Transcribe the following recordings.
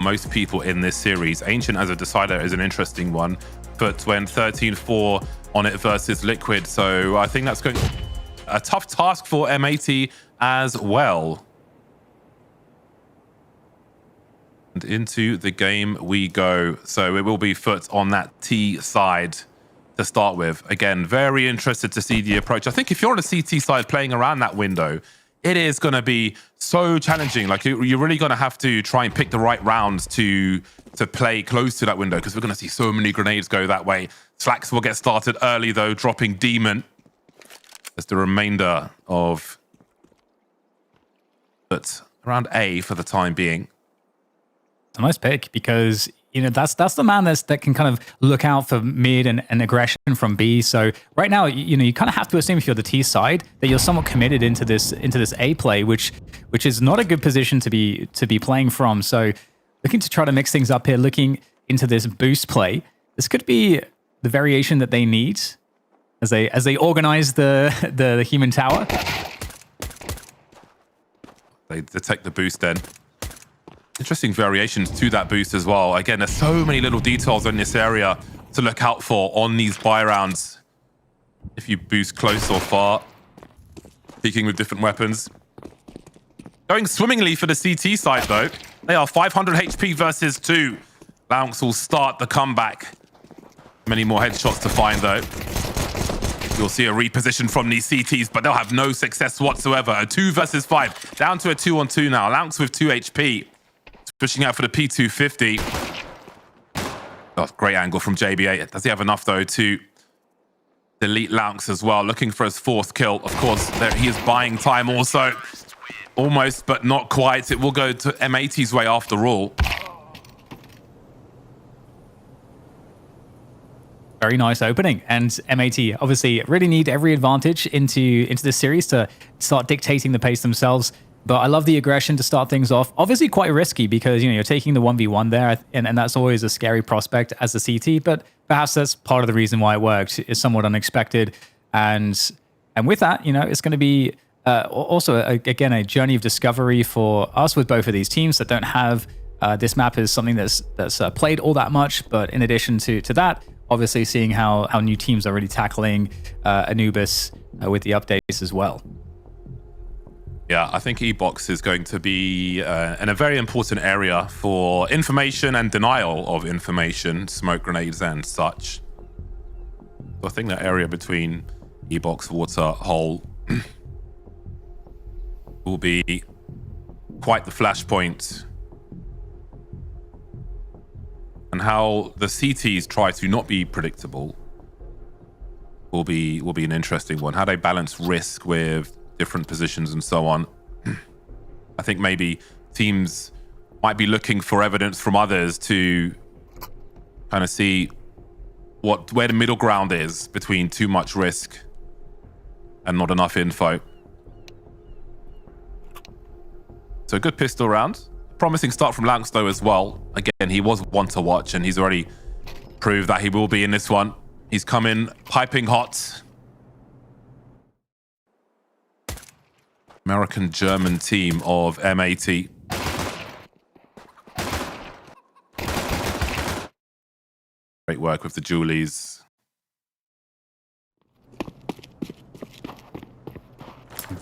most people in this series. Ancient as a decider is an interesting one. FUT went 13-4 on it versus Liquid. So I think that's going to be a tough task for M80 as well. And into the game we go. So it will be FUT on that T side to start with. Again, very interested to see the approach. I think if you're on a CT side playing around that window, it is going to be so challenging. Like you're really going to have to try and pick the right rounds to play close to that window, because we're going to see so many grenades go that way. Slacks will get started early though, dropping Demon as the remainder of FUT around A for the time being. It's a nice pick, because you know that's the man that can kind of look out for mid and aggression from B. So right now, you know, you kind of have to assume, if you're the T side, that you're somewhat committed into this A play, which is not a good position to be playing from. So looking to try to mix things up here, looking into this boost play. This could be the variation that they need as they organize the human tower. They detect the boost then. Interesting variations to that boost as well. Again, there's so many little details in this area to look out for on these buy rounds. If you boost close or far, peeking with different weapons. Going swimmingly for the CT side though. They are 500 HP versus 2. Lounx will start the comeback. Many more headshots to find though. You'll see a reposition from these CTs, but they'll have no success whatsoever. A 2 versus 5, down to a 2-on-2 now. Lounx with 2 HP. Pushing out for the P250. Oh, great angle from JBA. Does he have enough though to delete Lounx as well? Looking for his 4th kill. Of course, there he is buying time also. Almost, but not quite. It will go to M80's way after all. Very nice opening, and M80 obviously really need every advantage into this series to start dictating the pace themselves. But I love the aggression to start things off. Obviously quite risky, because you know you're taking the 1v1 there, and that's always a scary prospect as a CT. But perhaps that's part of the reason why it worked. It's somewhat unexpected, and with that, you know, it's going to be also again a journey of discovery for us with both of these teams that don't have this map is something that's played all that much. But in addition to that, obviously seeing how new teams are really tackling Anubis with the updates as well. Yeah, I think E-Box is going to be in a very important area for information and denial of information, smoke grenades and such. So I think that area between E-Box, Water, Hole will be quite the flashpoint. And how the CTs try to not be predictable will be an interesting one. How they balance risk with different positions and so on. I think maybe teams might be looking for evidence from others to kind of see where the middle ground is between too much risk and not enough info. So a good pistol round. Promising start from Lounx though as well. Again, he was one to watch, and he's already proved that he will be in this one. He's come in piping hot. American-German team of M80. Great work with the Julies.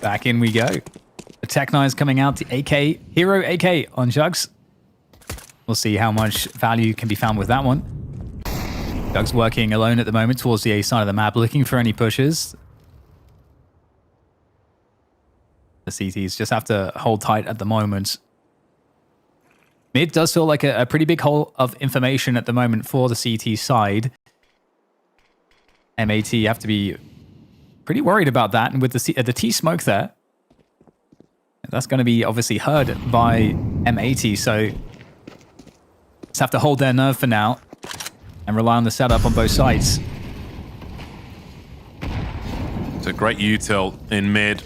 Back in we go. The Tech9's coming out, the AK, Hero AK on Jugs. We'll see how much value can be found with that one. Jugs working alone at the moment towards the A side of the map, looking for any pushes. The CTs just have to hold tight at the moment. Mid does feel like a pretty big hole of information at the moment for the CT side. M80 have to be pretty worried about that, and with the T smoke there, that's going to be obviously heard by M80, so just have to hold their nerve for now and rely on the setup on both sides. It's a great util in mid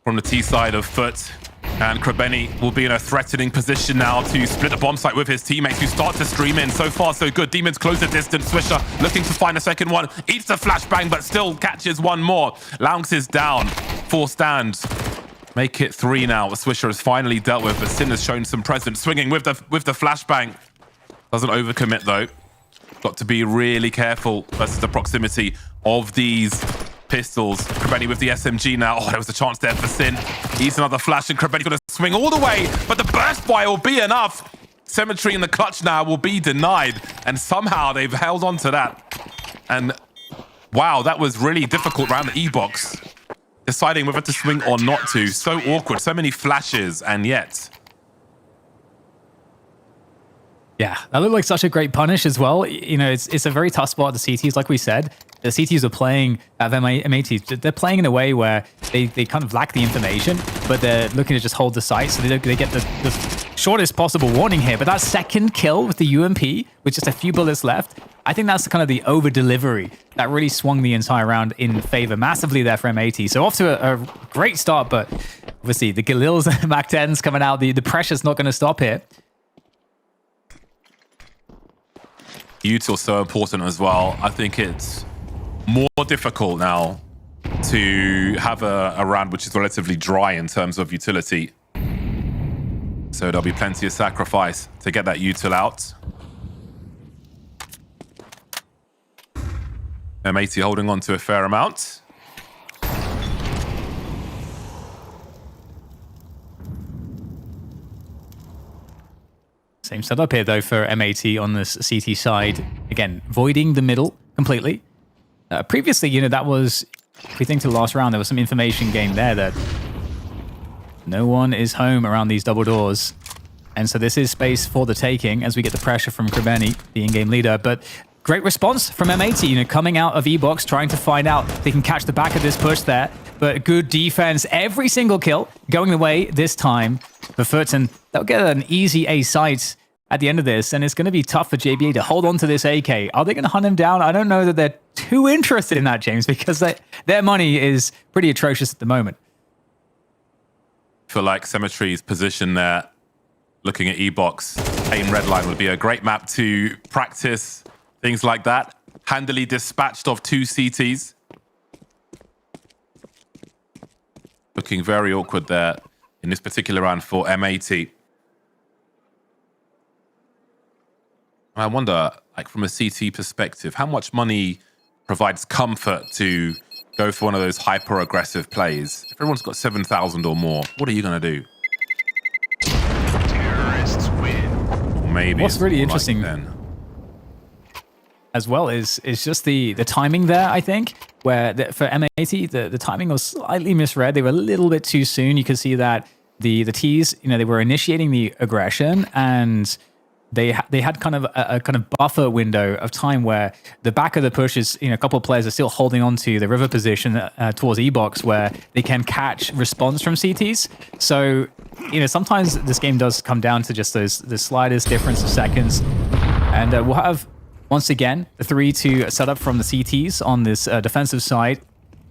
from the T side of FUT, and Krabeni will be in a threatening position now to split the bomb site with his teammates who start to stream in. So far so good. Demons close the distance. Swisher looking to find a second one, eats the flashbang but still catches one more. Lounx is down. 4 stands. Make it 3 now. Swisher has finally dealt with, but Sin has shown some presence, swinging with the flashbang. Doesn't overcommit though. Got to be really careful versus the proximity of these pistols. Krebeni with the SMG now. Oh, there was a chance there for Sin. He's another flash, and Krebeni's going to swing all the way, but the burst fire will be enough. Cemetery in the clutch now will be denied, and somehow they've held on to that. And wow, that was really difficult around the E-box. Deciding whether to swing or not to. So awkward, so many flashes, and yet. Yeah, that looked like such a great punish as well. You know, it's a very tough spot at the CTs, like we said. The CTs are playing at M80s. They're playing in a way where they kind of lack the information, but they're looking to just hold the site, so they get the shortest possible warning here. But that second kill with the UMP, with just a few bullets left, I think that's kind of the over-delivery that really swung the entire round in favor massively there for M80. So off to a great start, but obviously the Galils and Mac 10s coming out, the pressure's not going to stop here. Util so important as well. I think it's more difficult now to have a round which is relatively dry in terms of utility. So there'll be plenty of sacrifice to get that util out. M80 holding on to a fair amount. Same setup here, though, for M80 on this CT side. Again, voiding the middle completely. Previously, you know, that was, if we think to the last round, there was some information gained there that no one is home around these double doors. And so this is space for the taking as we get the pressure from Krebeni, the in-game leader. But great response from M80, you know, coming out of E-Box, trying to find out if they can catch the back of this push there. But good defense, every single kill going the way this time for FUT, and they'll get an easy A site at the end of this, and it's going to be tough for JBA to hold on to this AK. Are they going to hunt him down? I don't know that they're too interested in that, James, because their money is pretty atrocious at the moment. I feel like Cemetery's position there, looking at E-Box, aim redline would be a great map to practice things like that. Handily dispatched of 2 CTs. Looking very awkward there in this particular round for M80. I wonder, like from a CT perspective, how much money provides comfort to go for one of those hyper-aggressive plays? If everyone's got 7,000 or more, what are you going to do? Terrorists win. Or maybe what's really interesting like then. As well is just the timing there, I think, where for M80, the timing was slightly misread. They were a little bit too soon. You could see that the Ts, you know, they were initiating the aggression, and they had kind of a kind of buffer window of time where the back of the push is, you know, a couple of players are still holding on to the river position towards E-Box, where they can catch response from CTs. So, you know, sometimes this game does come down to just the slightest difference of seconds, and we'll have, once again, the 3-2 setup from the CTs on this defensive side.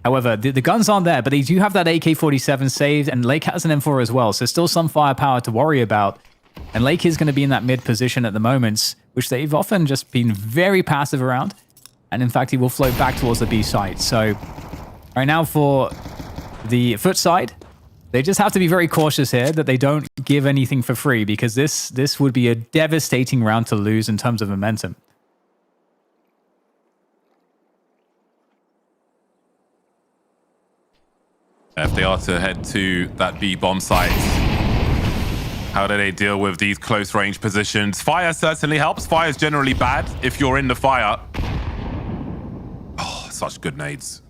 However, the guns aren't there, but they do have that AK-47 saved, and Lake has an M4 as well, so still some firepower to worry about. And Lake is going to be in that mid position at the moment, which they've often just been very passive around. And in fact, he will float back towards the B side. So right now for the FUT side, they just have to be very cautious here that they don't give anything for free, because this would be a devastating round to lose in terms of momentum. If they are to head to that B bomb site, how do they deal with these close range positions? Fire certainly helps. Fire is generally bad if you're in the fire. Oh, such good nades.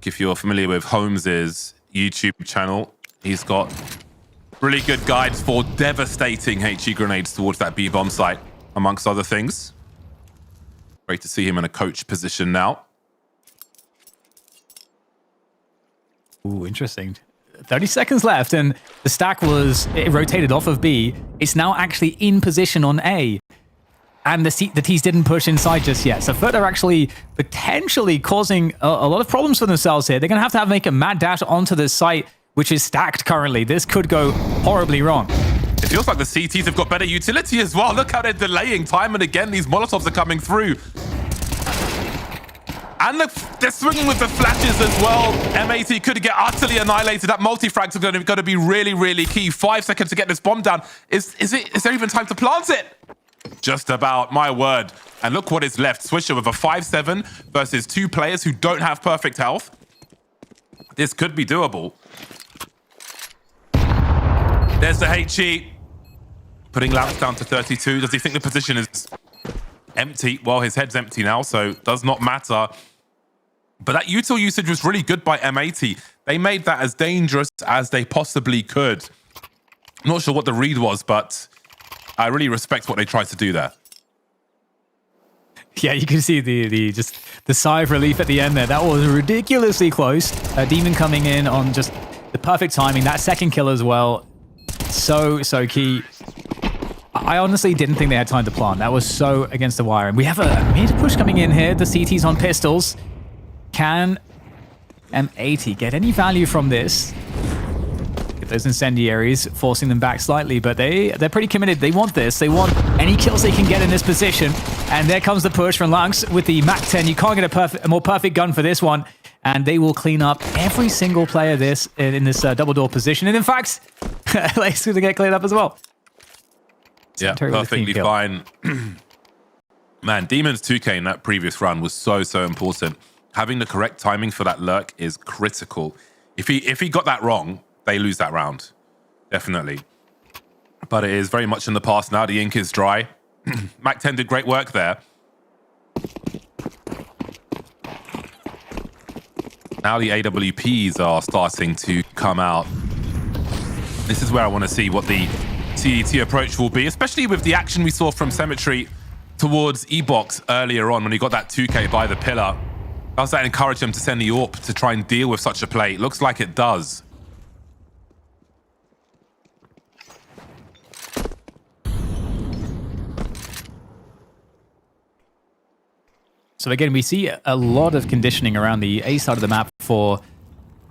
If you're familiar with Holmes's YouTube channel, he's got really good guides for devastating HE grenades towards that B bomb site, amongst other things. Great to see him in a coach position now. Ooh, interesting. 30 seconds left, and the stack it rotated off of B. It's now actually in position on A. And the Ts didn't push inside just yet. So FUT are actually potentially causing a lot of problems for themselves here. They're going to have make a mad dash onto this site, which is stacked currently. This could go horribly wrong. It feels like the CTs have got better utility as well. Look how they're delaying time and again. These Molotovs are coming through. And look, they're swinging with the flashes as well. M80 could get utterly annihilated. That multi-frags are going to be really, really key. 5 seconds to get this bomb down. Is there even time to plant it? Just about, my word. And look what is left. Swisher with a 5-7 versus 2 players who don't have perfect health. This could be doable. There's the HE. Putting Lamps down to 32. Does he think the position is empty? Well, his head's empty now, so does not matter. But that util usage was really good by M80. They made that as dangerous as they possibly could. I'm not sure what the read was, but I really respect what they tried to do there. Yeah, you can see the sigh of relief at the end there. That was ridiculously close. Demon coming in on just the perfect timing. That second kill as well. So key. I honestly didn't think they had time to plant. That was so against the wire. And we have a mid push coming in here. The CT's on pistols. Can M80 get any value from this? Get those incendiaries, forcing them back slightly, but they're pretty committed. They want this. They want any kills they can get in this position. And there comes the push from Lux with the Mac 10. You can't get a more perfect gun for this one. And they will clean up every single player in this double door position. And in fact, Lake's going to get cleared up as well. Yeah, perfectly fine. Man, Demon's 2K in that previous run was so important. Having the correct timing for that lurk is critical. If he got that wrong, they lose that round. Definitely. But it is very much in the past now. The ink is dry. Mac 10 did great work there. Now the AWPs are starting to come out. This is where I want to see what the CET approach will be, especially with the action we saw from Cemetery towards E-Box earlier on when he got that 2K by the pillar. Does that encourage him to send the AWP to try and deal with such a play? It looks like it does. So again, we see a lot of conditioning around the A side of the map for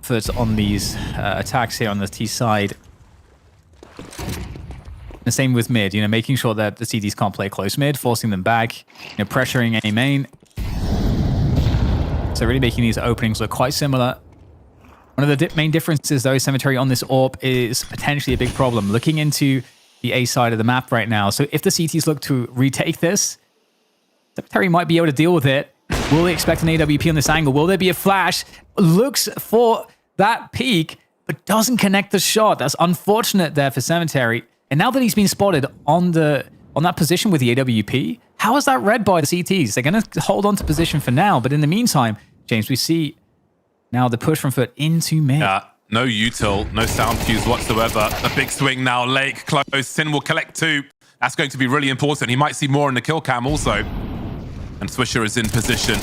FUT on these attacks here on the T side. The same with mid, making sure that the CTs can't play close mid, forcing them back, pressuring A main. So really making these openings look quite similar. One of the main differences, though, Cemetery on this AWP is potentially a big problem. Looking into the A side of the map right now. So if the CTs look to retake this, Cemetery might be able to deal with it. Will they expect an AWP on this angle? Will there be a flash? Looks for that peak, but doesn't connect the shot. That's unfortunate there for Cemetery. And now that he's been spotted on that position with the AWP, how is that read by the CTs? They're going to hold on to position for now, but in the meantime, James, we see now the push from FUT into mid. No util, no sound cues whatsoever. A big swing now, Lake close. Sin will collect 2. That's going to be really important. He might see more in the kill cam also. And Swisher is in position.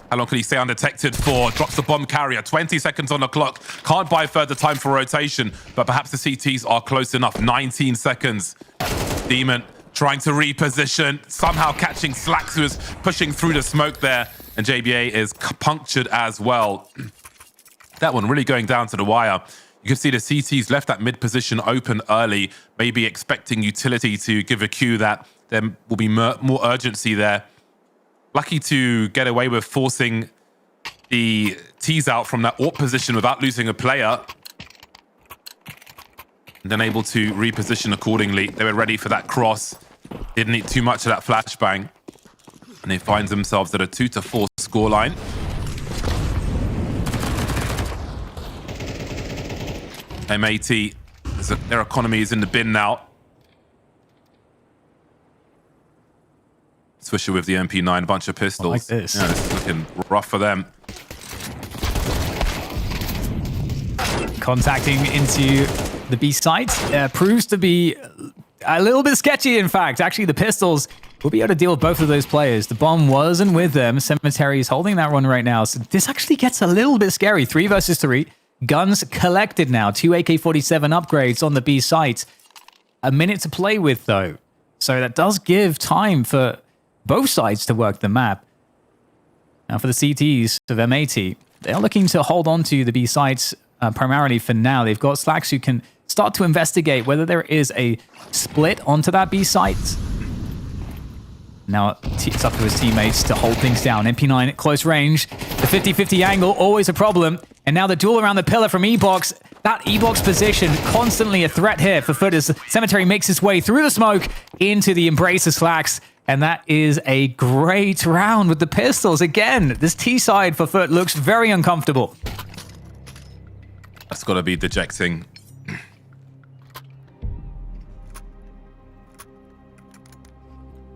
How long can he stay undetected for? Drops the bomb carrier. 20 seconds on the clock. Can't buy further time for rotation, but perhaps the CTs are close enough. 19 seconds. Demon trying to reposition, somehow catching Slacks, who is pushing through the smoke there. And JBA is punctured as well. That one really going down to the wire. You can see the CTs left that mid position open early, maybe expecting utility to give a cue that there will be more urgency there. Lucky to get away with forcing the T's out from that AWP position without losing a player. And then able to reposition accordingly. They were ready for that cross. Didn't need too much of that flashbang. And they find themselves at a 2-4 scoreline. M80, their economy is in the bin now. Swisher with the MP9, a bunch of pistols. I like this. Yeah, this is looking rough for them. Contacting into the B site proves to be a little bit sketchy, in fact. Actually, the pistols will be able to deal with both of those players. The bomb wasn't with them. Cemetery is holding that one right now. So this actually gets a little bit scary. 3 versus 3. Guns collected now. 2 AK-47 upgrades on the B site. A minute to play with, though. So that does give time for both sides to work the map. Now for the CTs of M80, they're looking to hold on to the B sites primarily for now. They've got Slacks who can start to investigate whether there is a split onto that B site. Now it's up to his teammates to hold things down. MP9 at close range. The 50-50 angle, always a problem. And now the duel around the pillar from E-Box. That E-Box position, constantly a threat here for FUT as Cemetery makes his way through the smoke into the embrace of Slacks. And that is a great round with the pistols. Again, this T side for FUT looks very uncomfortable. That's got to be dejecting.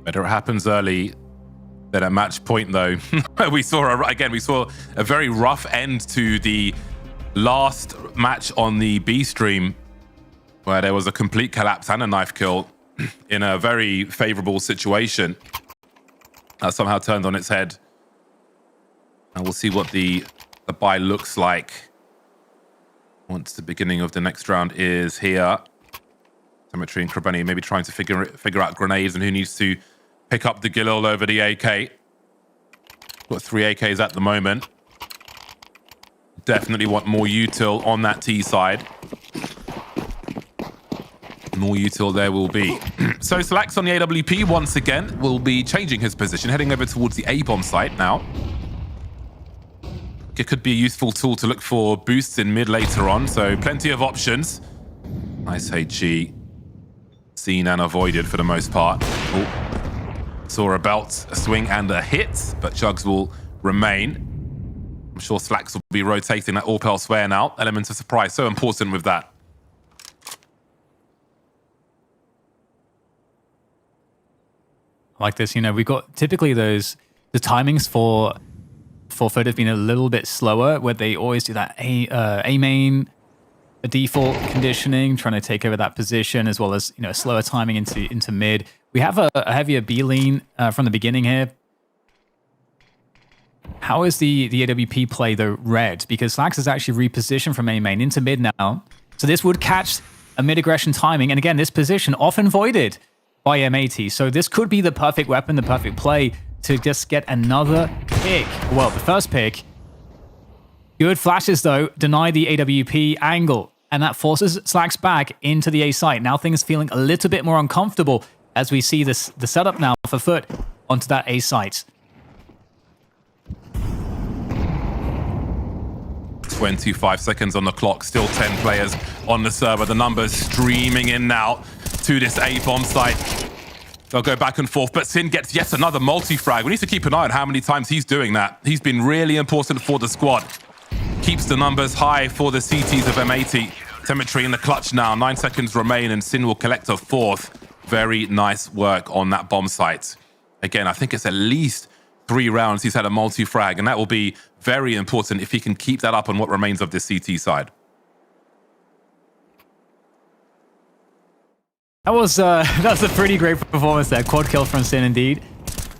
Better it happens early than at match point, though. we saw a very rough end to the last match on the B stream, where there was a complete collapse and a knife kill in a very favorable situation. That somehow turned on its head. And we'll see what the buy looks like once the beginning of the next round is here. Cemetery and Krabeni maybe trying to figure out grenades and who needs to pick up the Galil over the AK. Got 3 AKs at the moment. Definitely want more util on that T side. More util there will be. So Slacks on the AWP once again will be changing his position, heading over towards the A-bomb site now. It could be a useful tool to look for boosts in mid later on, so plenty of options. Nice HG. Seen and avoided for the most part. Oh. Saw a belt, a swing, and a hit, but Jugs will remain. I'm sure Slacks will be rotating that AWP elsewhere now. Element of surprise, so important with that. Like this, you know, we've got typically the timings for FUT have been a little bit slower, where they always do that A main, a default conditioning, trying to take over that position, as well as, you know, slower timing into mid. We have a heavier B lean from the beginning here. How is the AWP play though red? Because Slacks is actually repositioned from A main into mid now. So this would catch a mid aggression timing. And again, this position often voided by M80. So this could be the perfect weapon, the perfect play to just get another pick. Well, the first pick. Good flashes though, deny the AWP angle. And that forces Slacks back into the A site. Now things feeling a little bit more uncomfortable as we see the setup now for FUT onto that A site. 25 seconds on the clock, still 10 players on the server. The numbers streaming in now to this A-bomb site. They'll go back and forth, but Sin gets yet another multi-frag. We need to keep an eye on how many times he's doing that. He's been really important for the squad. Keeps the numbers high for the CTs of M80. Cemetery in the clutch now. 9 seconds remain, and Sin will collect a fourth. Very nice work on that bomb site. Again, I think it's at least 3 rounds he's had a multi-frag, and that will be very important if he can keep that up on what remains of this CT side. That was a pretty great performance there. Quad kill from Sin indeed.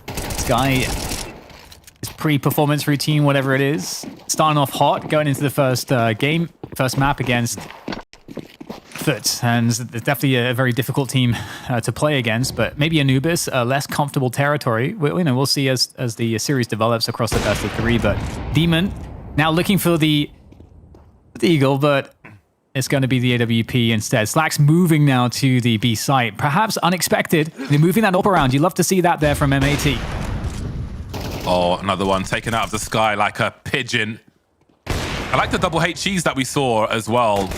This guy, his pre-performance routine, whatever it is, starting off hot, going into the first map against FUT, and it's definitely a very difficult team to play against. But maybe Anubis, a less comfortable territory. We'll see as the series develops across the best of 3. But Demon now looking for the Eagle, but it's going to be the AWP instead. Slacks moving now to the B site. Perhaps unexpected. They're moving that up around. You love to see that there from M80. Oh, another one taken out of the sky like a pigeon. I like the double HEs that we saw as well.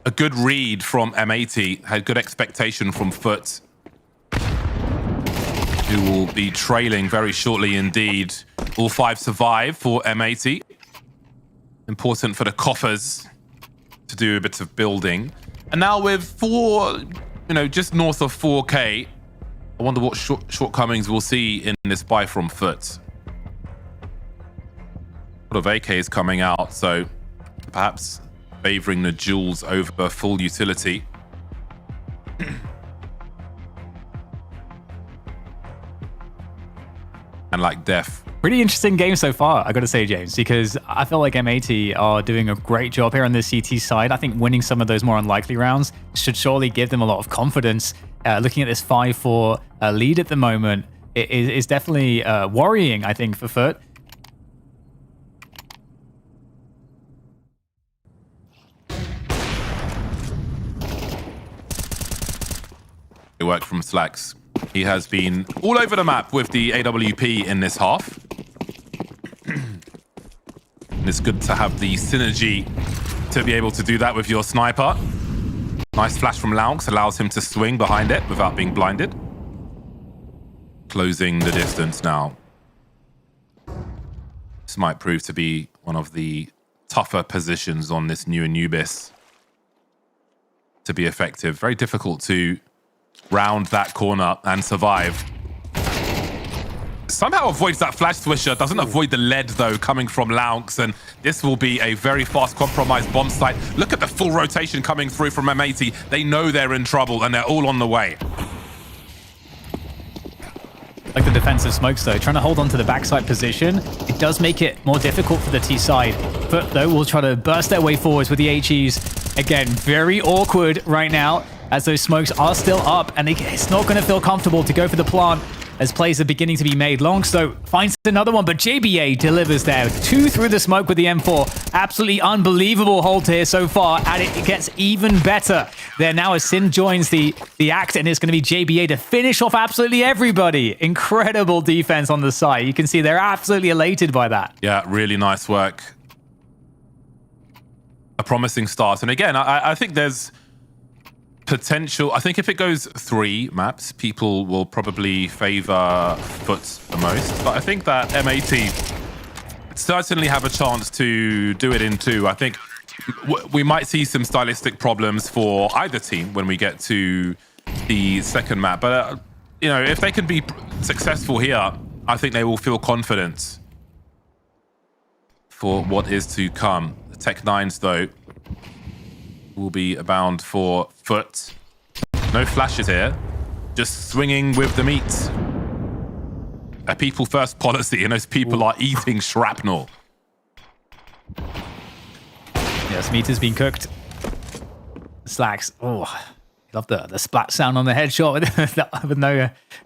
A good read from M80. Had good expectation from FUT, who will be trailing very shortly indeed. All 5 survive for M80. Important for the coffers to do a bit of building. And now with 4, just north of 4K, I wonder what shortcomings we'll see in this buy from FUT. A lot of AKs coming out, so perhaps favoring the duels over full utility. And like Def. Pretty interesting game so far, I gotta say, James, because I feel like M80 are doing a great job here on the CT side. I think winning some of those more unlikely rounds should surely give them a lot of confidence. Looking at this 5-4 lead at the moment, it is definitely worrying, I think, for FUT. Good work from Slacks. He has been all over the map with the AWP in this half. And it's good to have the synergy to be able to do that with your sniper. Nice flash from Laux allows him to swing behind it without being blinded. Closing the distance now. This might prove to be one of the tougher positions on this new Anubis to be effective. Very difficult to round that corner and survive. Somehow avoids that flash swisher, doesn't avoid the lead though coming from Laux, and this will be a very fast compromised bomb site. Look at the full rotation coming through from M80. They know they're in trouble and they're all on the way. Like the defensive smokes though, trying to hold on to the backside position, it does make it more difficult for the T side. But though will try to burst their way forwards with the HEs. Again, very awkward right now as those smokes are still up and it's not going to feel comfortable to go for the plant as plays are beginning to be made. Longstow finds another one, but JBA delivers there. 2 through the smoke with the M4. Absolutely unbelievable hold here so far, and it gets even better there now as Sin joins the act, and it's going to be JBA to finish off absolutely everybody. Incredible defense on the side. You can see they're absolutely elated by that. Yeah, really nice work. A promising start. And again, I think there's potential. I think if it goes 3 maps, people will probably favor FUT the most. But I think that M80 certainly have a chance to do it in 2. I think we might see some stylistic problems for either team when we get to the second map. But, you know, if they can be successful here, I think they will feel confident for what is to come. The Tech 9s, though, will be abound for FUT. No flashes here. Just swinging with the meat. A people first policy, and those people are eating shrapnel. Yes, meat has been cooked. Slacks. Oh, love the splat sound on the headshot with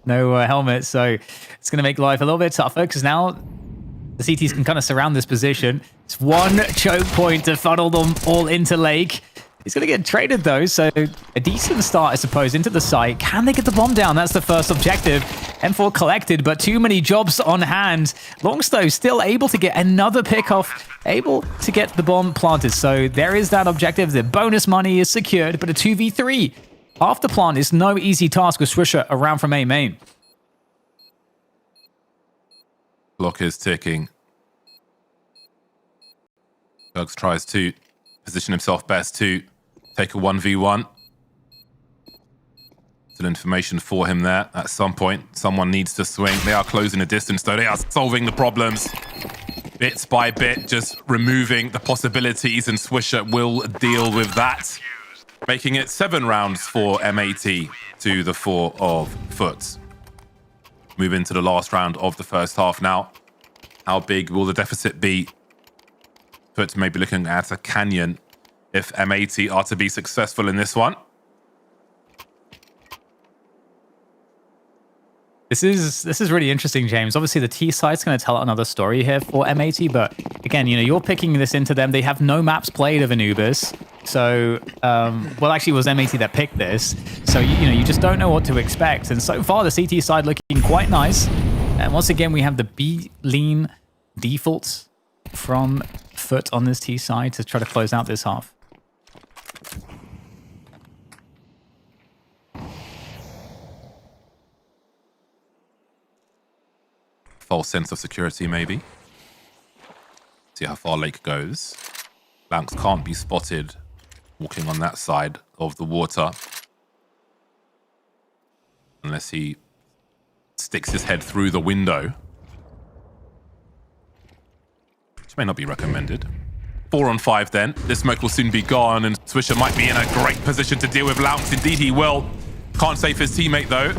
no helmet. So it's going to make life a little bit tougher because now the CTs can kind of surround this position. It's one choke point to funnel them all into Lake. He's going to get traded, though, so a decent start, I suppose, into the site. Can they get the bomb down? That's the first objective. M4 collected, but too many jobs on hand. Longstow still able to get another pickoff, able to get the bomb planted. So there is that objective. The bonus money is secured, but a 2v3 after plant is no easy task with Swisher around from A main. Clock is ticking. Jugs tries to position himself best to take a 1v1. Still information for him there. At some point, someone needs to swing. They are closing the distance, though. They are solving the problems bits by bit, just removing the possibilities, and Swisher will deal with that, making it 7 rounds for M80 to the 4 of FUT. Move into the last round of the first half now. How big will the deficit be? FUT may be looking at a canyon if M80 are to be successful in this one. This is really interesting, James. Obviously, the T side's going to tell another story here for M80, but again, you know, you're picking this into them. They have no maps played of Anubis. So, well, actually, it was M80 that picked this. So, you know, you just don't know what to expect. And so far, the CT side looking quite nice. And once again, we have the B-lean defaults from FUT on this T side to try to close out this half. False sense of security, maybe. See how far Lake goes. Laux can't be spotted walking on that side of the water unless he sticks his head through the window, which may not be recommended. 4 on 5 then. This smoke will soon be gone, and Swisher might be in a great position to deal with Laux. Indeed he will. Can't save his teammate though.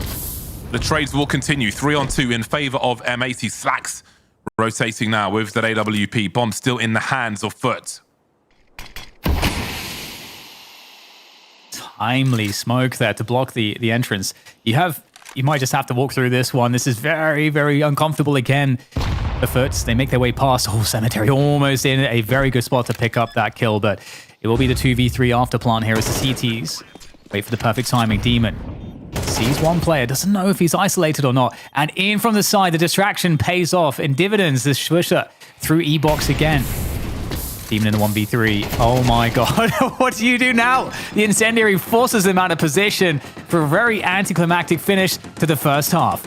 The trades will continue. 3 on 2 in favor of M80. Slacks rotating now with that AWP. Bomb still in the hands of FUT. Timely smoke there to block the entrance. You might just have to walk through this one. This is very, very uncomfortable again. The FUTs, they make their way past. Oh, Cemetery almost in a very good spot to pick up that kill, but it will be the 2v3 after plant here as the CTs wait for the perfect timing. Demon Sees one player, doesn't know if he's isolated or not. And in from the side, the distraction pays off in dividends. This Swisher through E-Box again. Demon in the 1v3. Oh my god. What do you do now? The Incendiary forces him out of position for a very anticlimactic finish to the first half.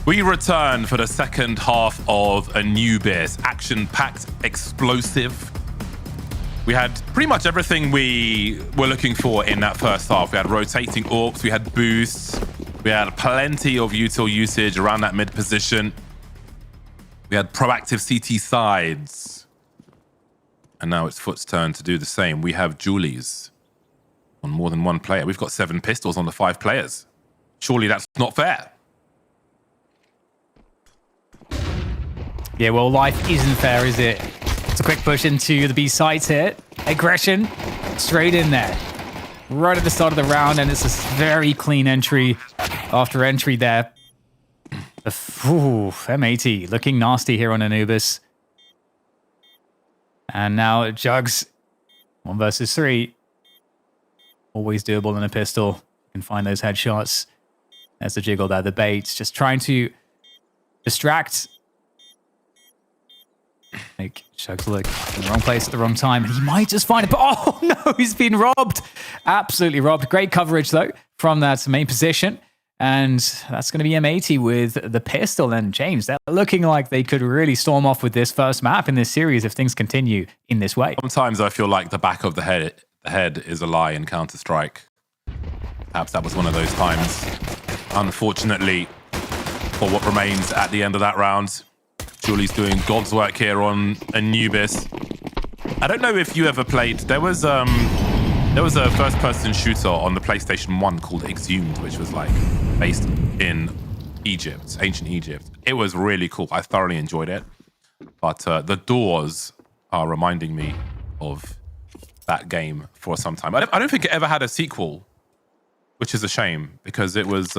We return for the second half of Anubis. Action-packed, explosive. We had pretty much everything we were looking for in that first half. We had rotating orcs, we had boosts, we had plenty of util usage around that mid position. We had proactive CT sides. And now it's FUT's turn to do the same. We have Julies on more than one player. We've got 7 pistols on the 5 players. Surely that's not fair. Yeah, well, life isn't fair, is it? It's a quick push into the B sides here. Aggression, straight in there. Right at the start of the round, and it's a very clean entry after entry there. Ooh, M80 looking nasty here on Anubis. And now Jugs, 1 versus 3. Always doable in a pistol. You can find those headshots. There's the jiggle there, the bait. Just trying to distract. Make Jugs look in the wrong place at the wrong time. And he might just find it. But oh no, he's been robbed. Absolutely robbed. Great coverage though from that main position. And that's going to be M80 with the pistol. And James, they're looking like they could really storm off with this first map in this series if things continue in this way. Sometimes I feel like the back of the head is a lie in Counter-Strike. Perhaps that was one of those times. Unfortunately, for what remains at the end of that round, Julie's doing God's work here on Anubis. I don't know if you ever played. There was a first-person shooter on the PlayStation 1 called Exhumed, which was like based in Egypt, ancient Egypt. It was really cool. I thoroughly enjoyed it. But the doors are reminding me of that game for some time. I don't think it ever had a sequel, which is a shame, because it was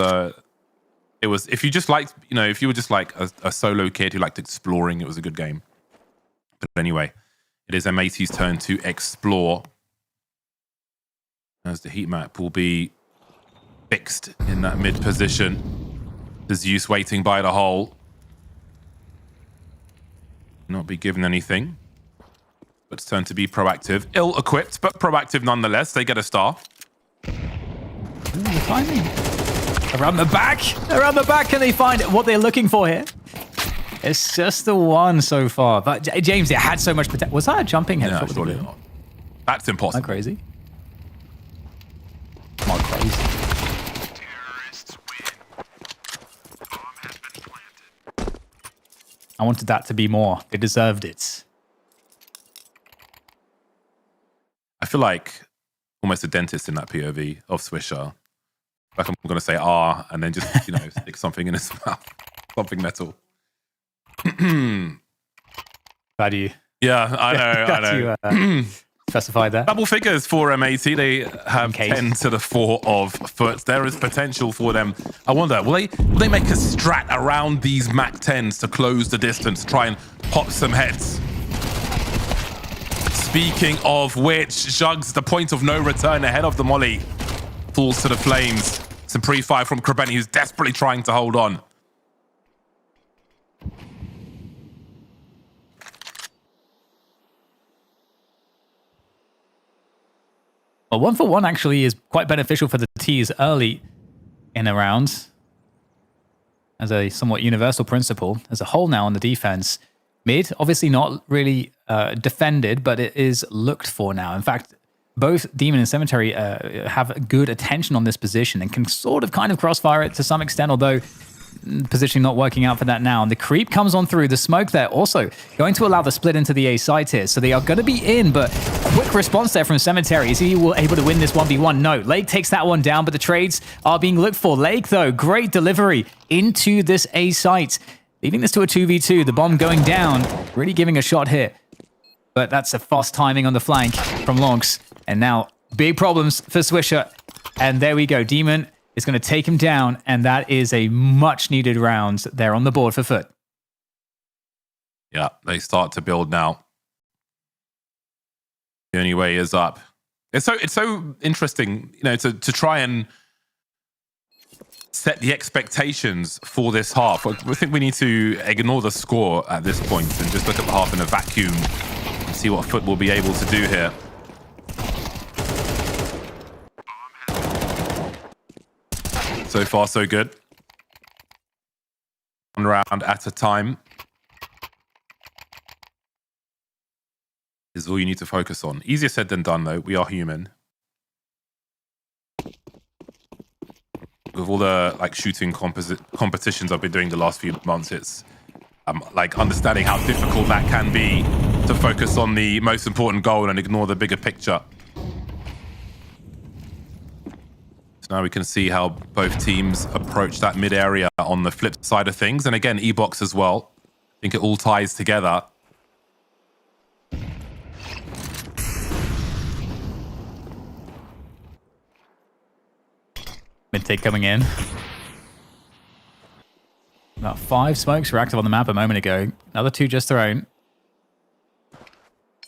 if you just liked, if you were just like a solo kid who liked exploring, it was a good game. But anyway, it is M80's turn to explore, as the heat map will be fixed in that mid position. There's Zeus waiting by the hole. Not be given anything. But it's turn to be proactive. Ill-equipped, but proactive nonetheless. They get a star. Ooh, timing. Around the back. Around the back. Can they find what they're looking for here? It's just the one so far. But James, it had so much potential. Was that a jumping headshot? Yeah, surely not. That's impossible. Am I crazy? Am I crazy? I wanted that to be more. They deserved it. I feel like almost a dentist in that POV of Swisher. Like I'm going to say R and then just, stick something in his mouth. Something metal. Glad you. Yeah, I know. You specified that. Double figures for M80. They have 10 to the 4 of FUT. There is potential for them. I wonder, will they make a strat around these Mac 10s to close the distance, try and pop some heads? Speaking of which, Zhugs, the point of no return ahead of the molly, falls to the flames. Some pre-fire from Krabeni, who's desperately trying to hold on. Well, 1-for-1 actually is quite beneficial for the T's early in a round. As a somewhat universal principle. There's a hole now on the defense. Mid, obviously not really defended, but it is looked for now. In fact, both Demon and Cemetery have good attention on this position and can kind of crossfire it to some extent, although positioning not working out for that now. And the creep comes on through. The smoke there also going to allow the split into the A site here. So they are going to be in, but quick response there from Cemetery. Is he able to win this 1v1? No. Lake takes that one down, but the trades are being looked for. Lake, though, great delivery into this A site. Leaving this to a 2v2, the bomb going down, really giving a shot here. But that's a fast timing on the flank from Lonks. And now, big problems for Swisher. And there we go. Demon is going to take him down, and that is a much-needed round there on the board for FUT. Yeah, they start to build now. The only way is up. It's so interesting, to try and set the expectations for this half. I think we need to ignore the score at this point and just look at the half in a vacuum and see what FUT will be able to do here. So far, so good. One round at a time is all you need to focus on. Easier said than done, though. We are human. With all the shooting competitions I've been doing the last few months, it's understanding how difficult that can be to focus on the most important goal and ignore the bigger picture. So now we can see how both teams approach that mid area on the flip side of things, and again E-Box as well. I think it all ties together. Mid-take coming in. About 5 smokes were active on the map a moment ago. Another 2 just thrown.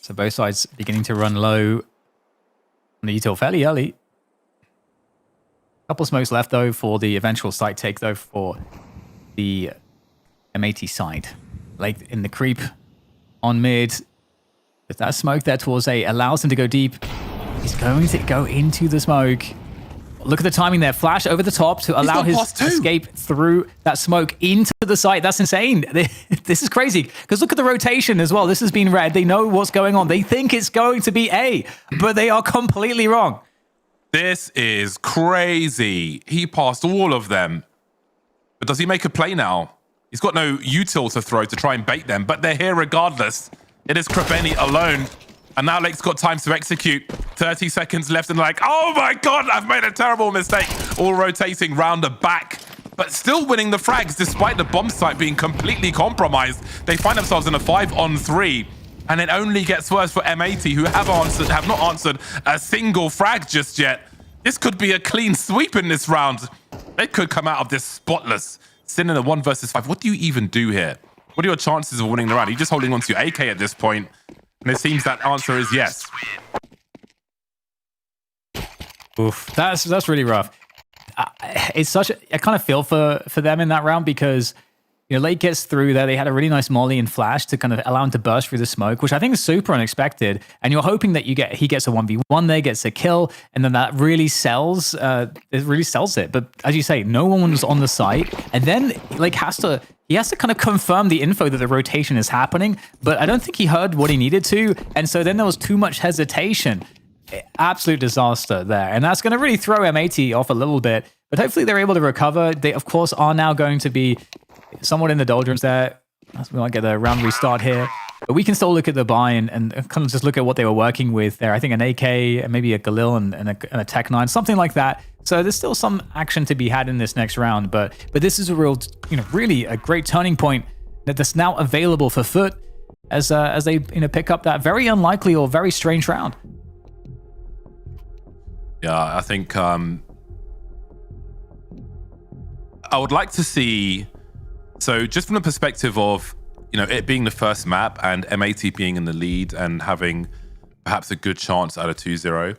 So both sides beginning to run low on the util fairly early. Couple smokes left, though, for the eventual site take, though, for the M80 side. Lake in the creep on mid. With that smoke there towards A allows him to go deep. He's going to go into the smoke. Look at the timing there. Flash over the top to allow his escape through that smoke into the site. That's insane. This is crazy. Because look at the rotation as well. This has been read. They know what's going on. They think it's going to be A, but they are completely wrong. This is crazy. He passed all of them. But does he make a play now? He's got no util to throw to try and bait them, but they're here regardless. It is Krabeni alone. And now Lake's got time to execute. 30 seconds left and like, oh my God, I've made a terrible mistake. All rotating round the back, but still winning the frags despite the bomb site being completely compromised. They find themselves in a 5-on-3. And it only gets worse for M80, who have not answered a single frag just yet. This could be a clean sweep in this round. They could come out of this spotless. Sin in a 1 versus 5. What do you even do here? What are your chances of winning the round? Are you just holding on to your AK at this point? And it seems that answer is yes. Oof, that's really rough. It's such a kind of feel for them in that round because Lake gets through there. They had a really nice molly and flash to kind of allow him to burst through the smoke, which I think is super unexpected. And you're hoping that he gets a 1v1 there, gets a kill, and then that really sells. It really sells it. But as you say, no one was on the site, and then Lake has to kind of confirm the info that the rotation is happening. But I don't think he heard what he needed to, and so then there was too much hesitation. Absolute disaster there, and that's going to really throw M80 off a little bit. But hopefully they're able to recover. They of course are now going to be somewhat in the doldrums there. We might get a round restart here. But we can still look at the buy and kind of just look at what they were working with there. I think an AK, maybe a Galil and a Tech 9, something like that. So there's still some action to be had in this next round. But this is a real, really a great turning point that's now available for FUT as they pick up that very unlikely or very strange round. Yeah, I think I would like to see. So just from the perspective of, it being the first map and M80 being in the lead and having perhaps a good chance at a 2-0,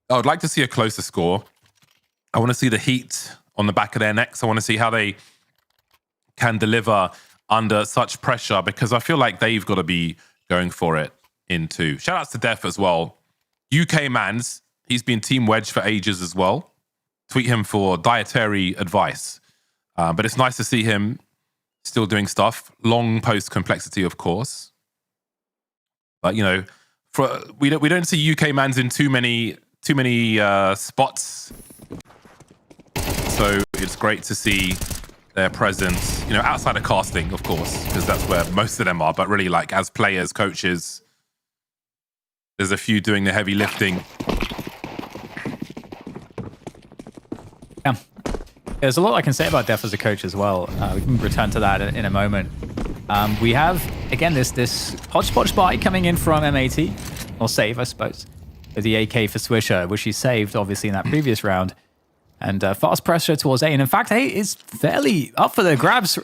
I would like to see a closer score. I want to see the heat on the back of their necks. I want to see how they can deliver under such pressure because I feel like they've got to be going for it in 2. Shout outs to Def as well. UK Mans, he's been Team Wedge for ages as well. Tweet him for dietary advice. But it's nice to see him still doing stuff. Long post complexity, of course. But we don't see UK Mans in too many spots. So it's great to see their presence, outside of casting, of course, because that's where most of them are. But really, like as players, coaches, there's a few doing the heavy lifting. Yeah. There's a lot I can say about Def as a coach as well. We can return to that in a moment. We have, again, this hodgepodge buy coming in from M80, or save, I suppose, with the AK for Swisher, which he saved, obviously, in that previous round. And fast pressure towards A. And in fact, A is fairly up for grabs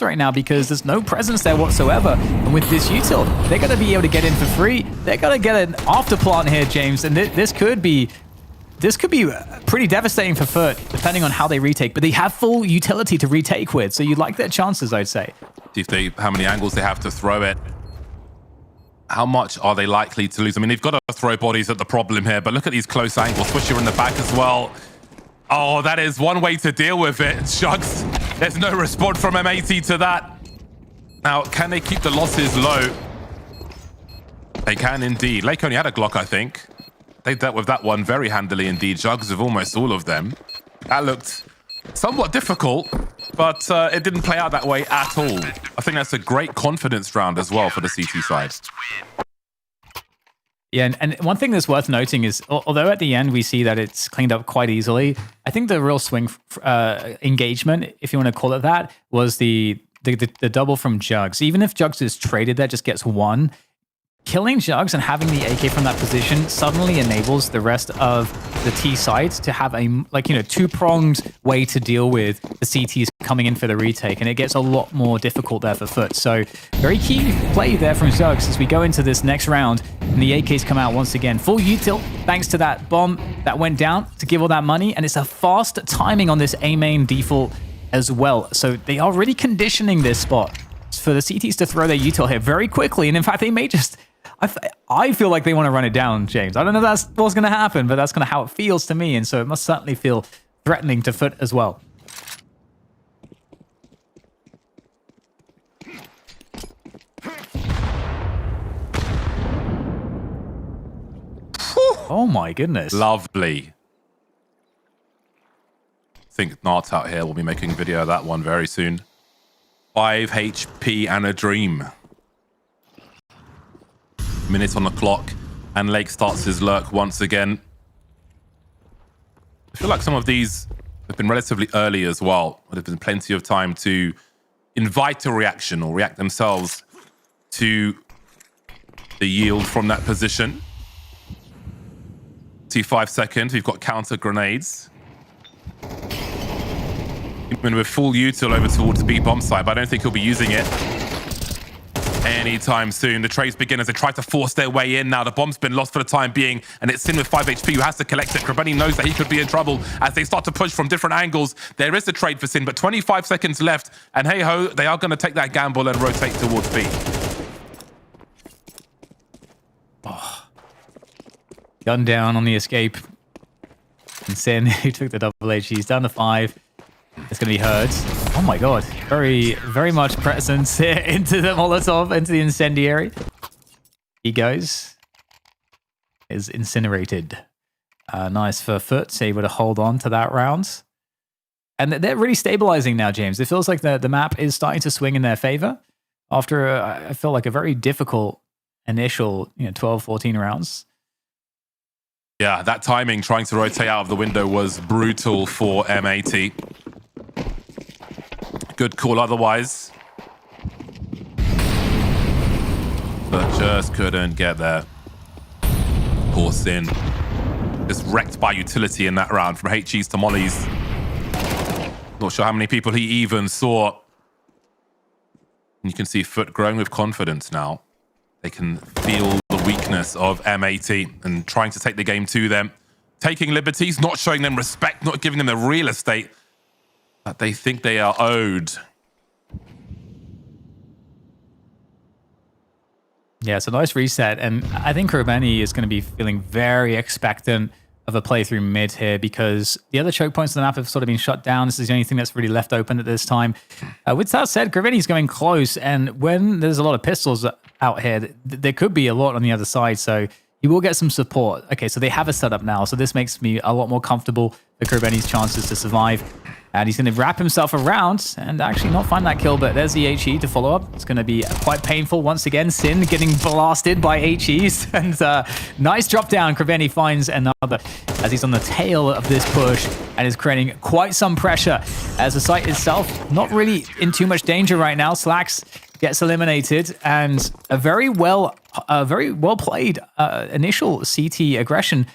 right now because there's no presence there whatsoever. And with this util, they're going to be able to get in for free. They're going to get an after plant here, James. And this could be pretty devastating for FUT, depending on how they retake. But they have full utility to retake with, so you'd like their chances, I'd say. See how many angles they have to throw it. How much are they likely to lose? I mean, they've got to throw bodies at the problem here, but look at these close angles. Swisher in the back as well. Oh, that is one way to deal with it. Shugs, there's no response from M80 to that. Now, can they keep the losses low? They can indeed. Lake only had a Glock, I think. They dealt with that one very handily indeed. Jugs of almost all of them. That looked somewhat difficult, but it didn't play out that way at all. I think that's a great confidence round as well for the CT side. Yeah, and one thing that's worth noting is, although at the end we see that it's cleaned up quite easily, I think the real swing engagement, if you want to call it that, was the double from Jugs. Even if Jugs is traded there, just gets one. Killing Jugs and having the AK from that position suddenly enables the rest of the T sides to have a two-pronged way to deal with the CTs coming in for the retake, and it gets a lot more difficult there for FUT. So very key play there from Jugs as we go into this next round, and the AKs come out once again. Full util thanks to that bomb that went down to give all that money, and it's a fast timing on this A main default as well. So they are really conditioning this spot for the CTs to throw their util here very quickly, and in fact they may just... I feel like they want to run it down, James. I don't know if that's what's going to happen, but that's kind of how it feels to me. And so it must certainly feel threatening to FUT as well. Oh my goodness. Lovely. think Nart out here will be making a video of that one very soon. 5 HP and a dream. Minute on the clock, and Lake starts his lurk once again. I feel like some of these have been relatively early as well. There's been plenty of time to invite a reaction or react themselves to the yield from that position. See, 5 seconds. We've got counter grenades. Even with full util over towards B bomb site, but I don't think he'll be using it anytime soon. The trades begin as they try to force their way in. Now the bomb's been lost for the time being, and it's Sin with 5 HP who has to collect it. Krabeni knows that he could be in trouble as they start to push from different angles. There is a trade for Sin, but 25 seconds left, and hey ho, they are going to take that gamble and rotate towards B. Oh. Gun down on the escape. And Sin, who took the double H, he's down to 5. It's going to be heard. Oh my god. Very, very much presence here into the Molotov, into the incendiary. He goes. Is incinerated. Nice for FUT, able to hold on to that round. And they're really stabilizing now, James. It feels like the map is starting to swing in their favor after, I feel like, a very difficult initial 12, 14 rounds. Yeah, that timing trying to rotate out of the window was brutal for M80. Good call otherwise. But just couldn't get there. Poor Sin. Just wrecked by utility in that round from HEs to mollies. Not sure how many people he even saw. And you can see FUT growing with confidence now. They can feel the weakness of M80 and trying to take the game to them. Taking liberties, not showing them respect, not giving them the real estate that they think they are owed. Yeah, it's a nice reset. And I think Krabeni is going to be feeling very expectant of a playthrough mid here because the other choke points on the map have sort of been shut down. This is the only thing that's really left open at this time. With that said, Krabeni's going close. And when there's a lot of pistols out here, there could be a lot on the other side. So he will get some support. Okay, so they have a setup now. So this makes me a lot more comfortable for Krabeni's chances to survive. And he's going to wrap himself around and actually not find that kill, but there's the HE to follow up. It's going to be quite painful once again. Sin getting blasted by HEs. And nice drop down. Krabeni finds another as he's on the tail of this push and is creating quite some pressure as the site itself not really in too much danger right now. Slacks gets eliminated, and a very well played initial CT aggression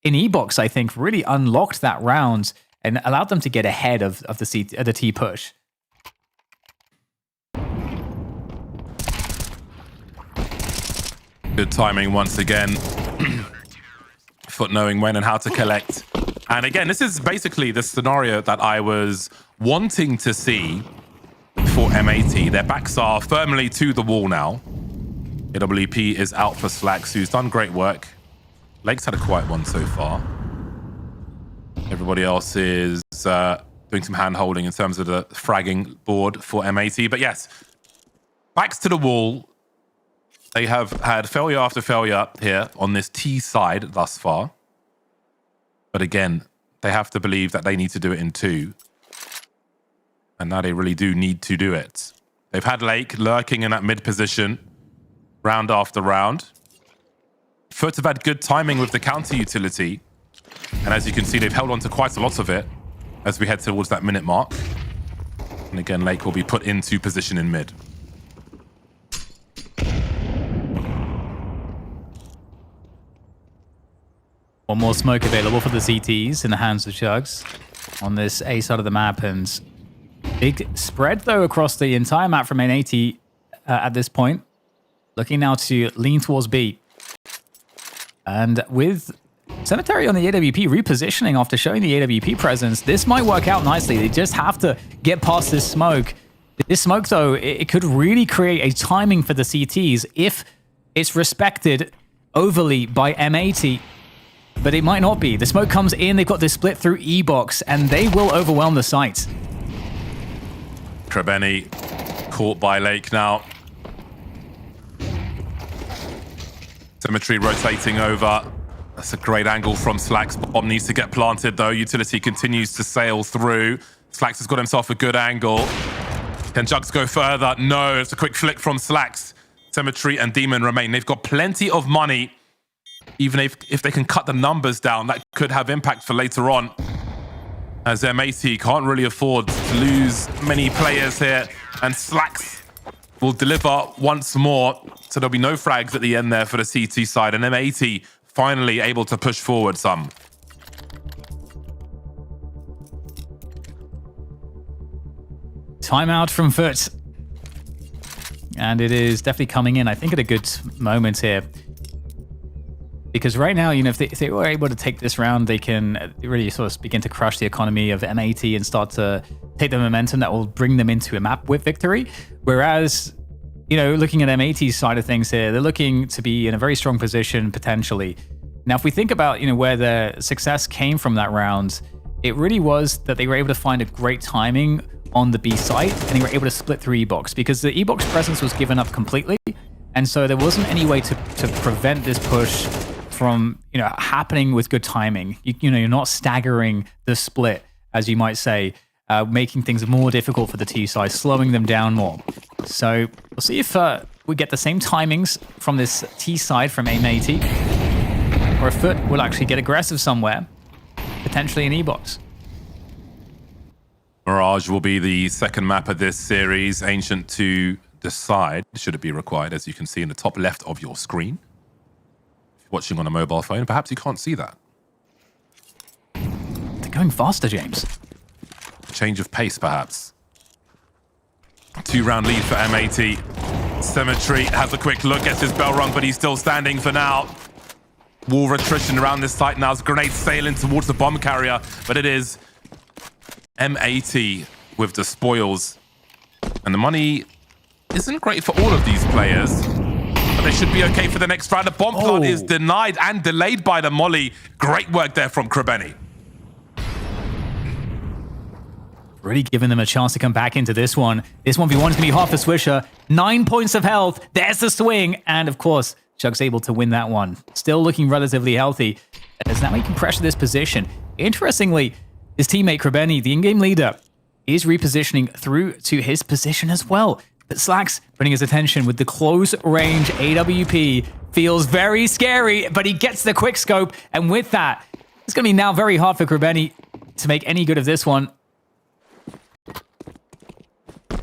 in E-Box, I think, really unlocked that round and allowed them to get ahead of the T push. Good timing once again. FUT knowing when and how to collect. And again, this is basically the scenario that I was wanting to see for M80. Their backs are firmly to the wall now. AWP is out for Slacks, who's done great work. Lake's had a quiet one so far. Everybody else is doing some hand-holding in terms of the fragging board for M80. But yes, backs to the wall. They have had failure after failure here on this T side thus far. But again, they have to believe that they need to do it in 2. And now they really do need to do it. They've had Lake lurking in that mid position round after round. FUT have had good timing with the counter utility. And as you can see, they've held on to quite a lot of it as we head towards that minute mark. And again, Lake will be put into position in mid. One more smoke available for the CTs in the hands of Chugs on this A side of the map. And big spread, though, across the entire map from M80 at this point. Looking now to lean towards B. And with Cemetery on the AWP repositioning after showing the AWP presence, this might work out nicely. They just have to get past this smoke. This smoke, though, it could really create a timing for the CTs if it's respected overly by M80. But it might not be. The smoke comes in, they've got this split through E-Box, and they will overwhelm the site. Krabeni caught by Lake now. Cemetery rotating over. That's a great angle from Slacks. Bomb needs to get planted, though. Utility continues to sail through. Slacks has got himself a good angle. Can Jugs go further? No, it's a quick flick from Slacks. Cemetery and Demon remain. They've got plenty of money. Even if they can cut the numbers down, that could have impact for later on. As M80 can't really afford to lose many players here. And Slacks will deliver once more. So there'll be no frags at the end there for the CT side. And M80 finally able to push forward some. Timeout from FUT. And it is definitely coming in, I think, at a good moment here. Because right now, you know, if they were able to take this round, they can really sort of begin to crush the economy of M80 and start to take the momentum that will bring them into a map with victory. Whereas, you know, looking at M80's side of things here, they're looking to be in a very strong position potentially. Now, if we think about, you know, where their success came from that round, it really was that they were able to find a great timing on the B site and they were able to split through E-Box because the E-Box presence was given up completely. And so there wasn't any way to prevent this push from, you know, happening with good timing. You know, you're not staggering the split, as you might say, making things more difficult for the T side, slowing them down more. So we'll see if we get the same timings from this T side from M80, or if FUT will actually get aggressive somewhere, potentially in E-Box. Mirage will be the second map of this series. Ancient to decide, should it be required, as you can see in the top left of your screen. Watching on a mobile phone, perhaps you can't see that. They're going faster, James. Change of pace, perhaps. 2-round lead for M80. Cemetery has a quick look, gets his bell rung, but he's still standing for now. Wall attrition around this site now as grenades sailing towards the bomb carrier, but it is M80 with the spoils. And the money isn't great for all of these players. But they should be okay for the next round. The bomb plant is denied and delayed by the molly. Great work there from Krebeni. Really giving them a chance to come back into this one. This 1v1 is going to be hard for Swisher. 9 points of health. There's the swing. And of course, Jug's able to win that one. Still looking relatively healthy. As now he can pressure this position. Interestingly, his teammate Krebeni, the in-game leader, is repositioning through to his position as well. But Slacks putting his attention with the close range AWP. Feels very scary, but he gets the quick scope. And with that, it's going to be now very hard for Krebeni to make any good of this one.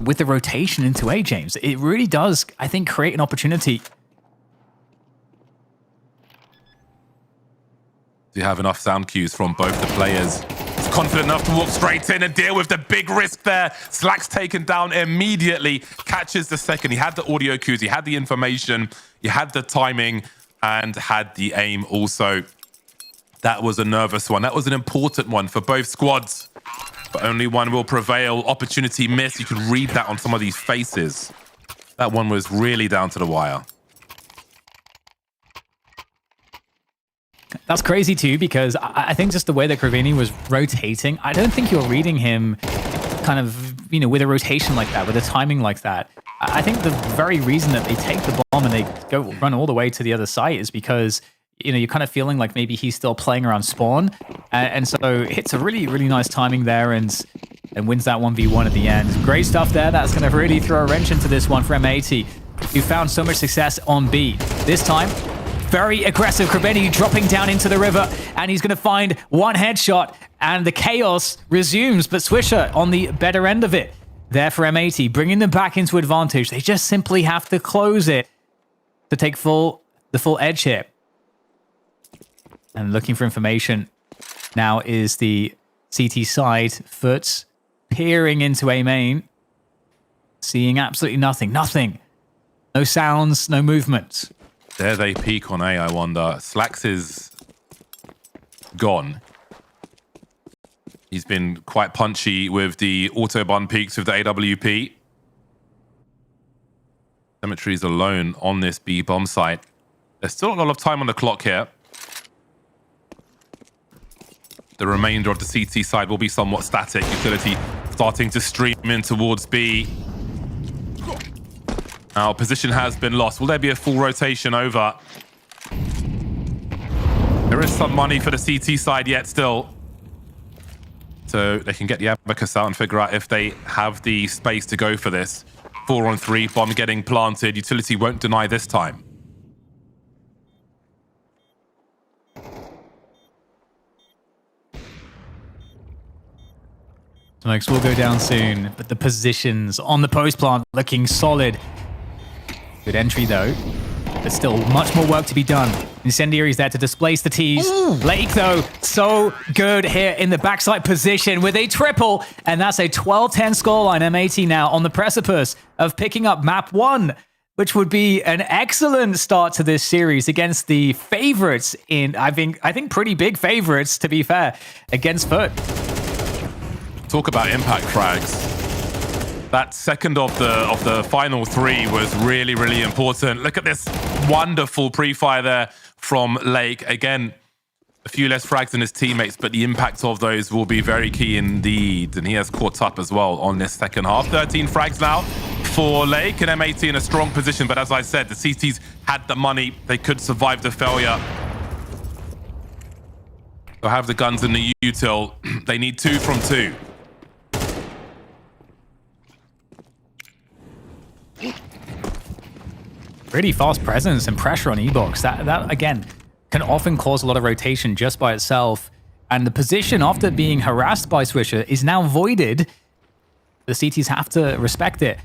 With the rotation into A, James, it really does, I think, create an opportunity. Do you have enough sound cues from both the players? He's confident enough to walk straight in and deal with the big risk there. Slacks taken down immediately, catches the second. He had the audio cues, he had the information, he had the timing, and had the aim also. That was a nervous one. That was an important one for both squads. But only one will prevail. Opportunity missed. You can read that on some of these faces. That one was really down to the wire. That's crazy too, because I think just the way that Krebeni was rotating, I don't think you're reading him kind of, you know, with a rotation like that, with a timing like that. I think the very reason that they take the bomb and they go run all the way to the other site is because, you know, you're kind of feeling like maybe he's still playing around spawn. And so hits a really, really nice timing there and wins that 1v1 at the end. Great stuff there. That's going to really throw a wrench into this one for M80, who found so much success on B. This time, very aggressive. Krebeni dropping down into the river, and he's going to find one headshot, and the chaos resumes. But Swisher on the better end of it there for M80, bringing them back into advantage. They just simply have to close it to take the full edge here. And looking for information now is the CT side. FUT peering into A main, seeing absolutely nothing. Nothing. No sounds, no movement. There they peak on A, I wonder. Slacks is gone. He's been quite punchy with the Autobahn peaks with the AWP. Cemetery's alone on this B bomb site. There's still a lot of time on the clock here. The remainder of the CT side will be somewhat static. Utility starting to stream in towards B. Now, position has been lost. Will there be a full rotation over? There There is some money for the CT side yet still. So they can get the abacus out and figure out if they have the space to go for this. 4-on-3, bomb getting planted. Utility won't deny this time. Smokes will go down soon, but the positions on the post plant looking solid. Good entry though, but still much more work to be done. Incendiary's there to displace the T's. Lake though, so good here in the backside position with a triple, and that's a 12-10 scoreline. M80 now on the precipice of picking up map 1, which would be an excellent start to this series against the favorites in, I think pretty big favorites, to be fair, against FUT. Talk about impact frags. That second of the final 3 was really, really important. Look at this wonderful pre-fire there from Lake. Again, a few less frags than his teammates, but the impact of those will be very key indeed. And he has caught up as well on this second half. 13 frags now for Lake, and M80 in a strong position. But as I said, the CTs had the money. They could survive the failure. They'll have the guns in the util. They need 2 from 2. Really fast presence and pressure on E-Box. That again can often cause a lot of rotation just by itself. And the position after being harassed by Swisher is now voided. The CTs have to respect it.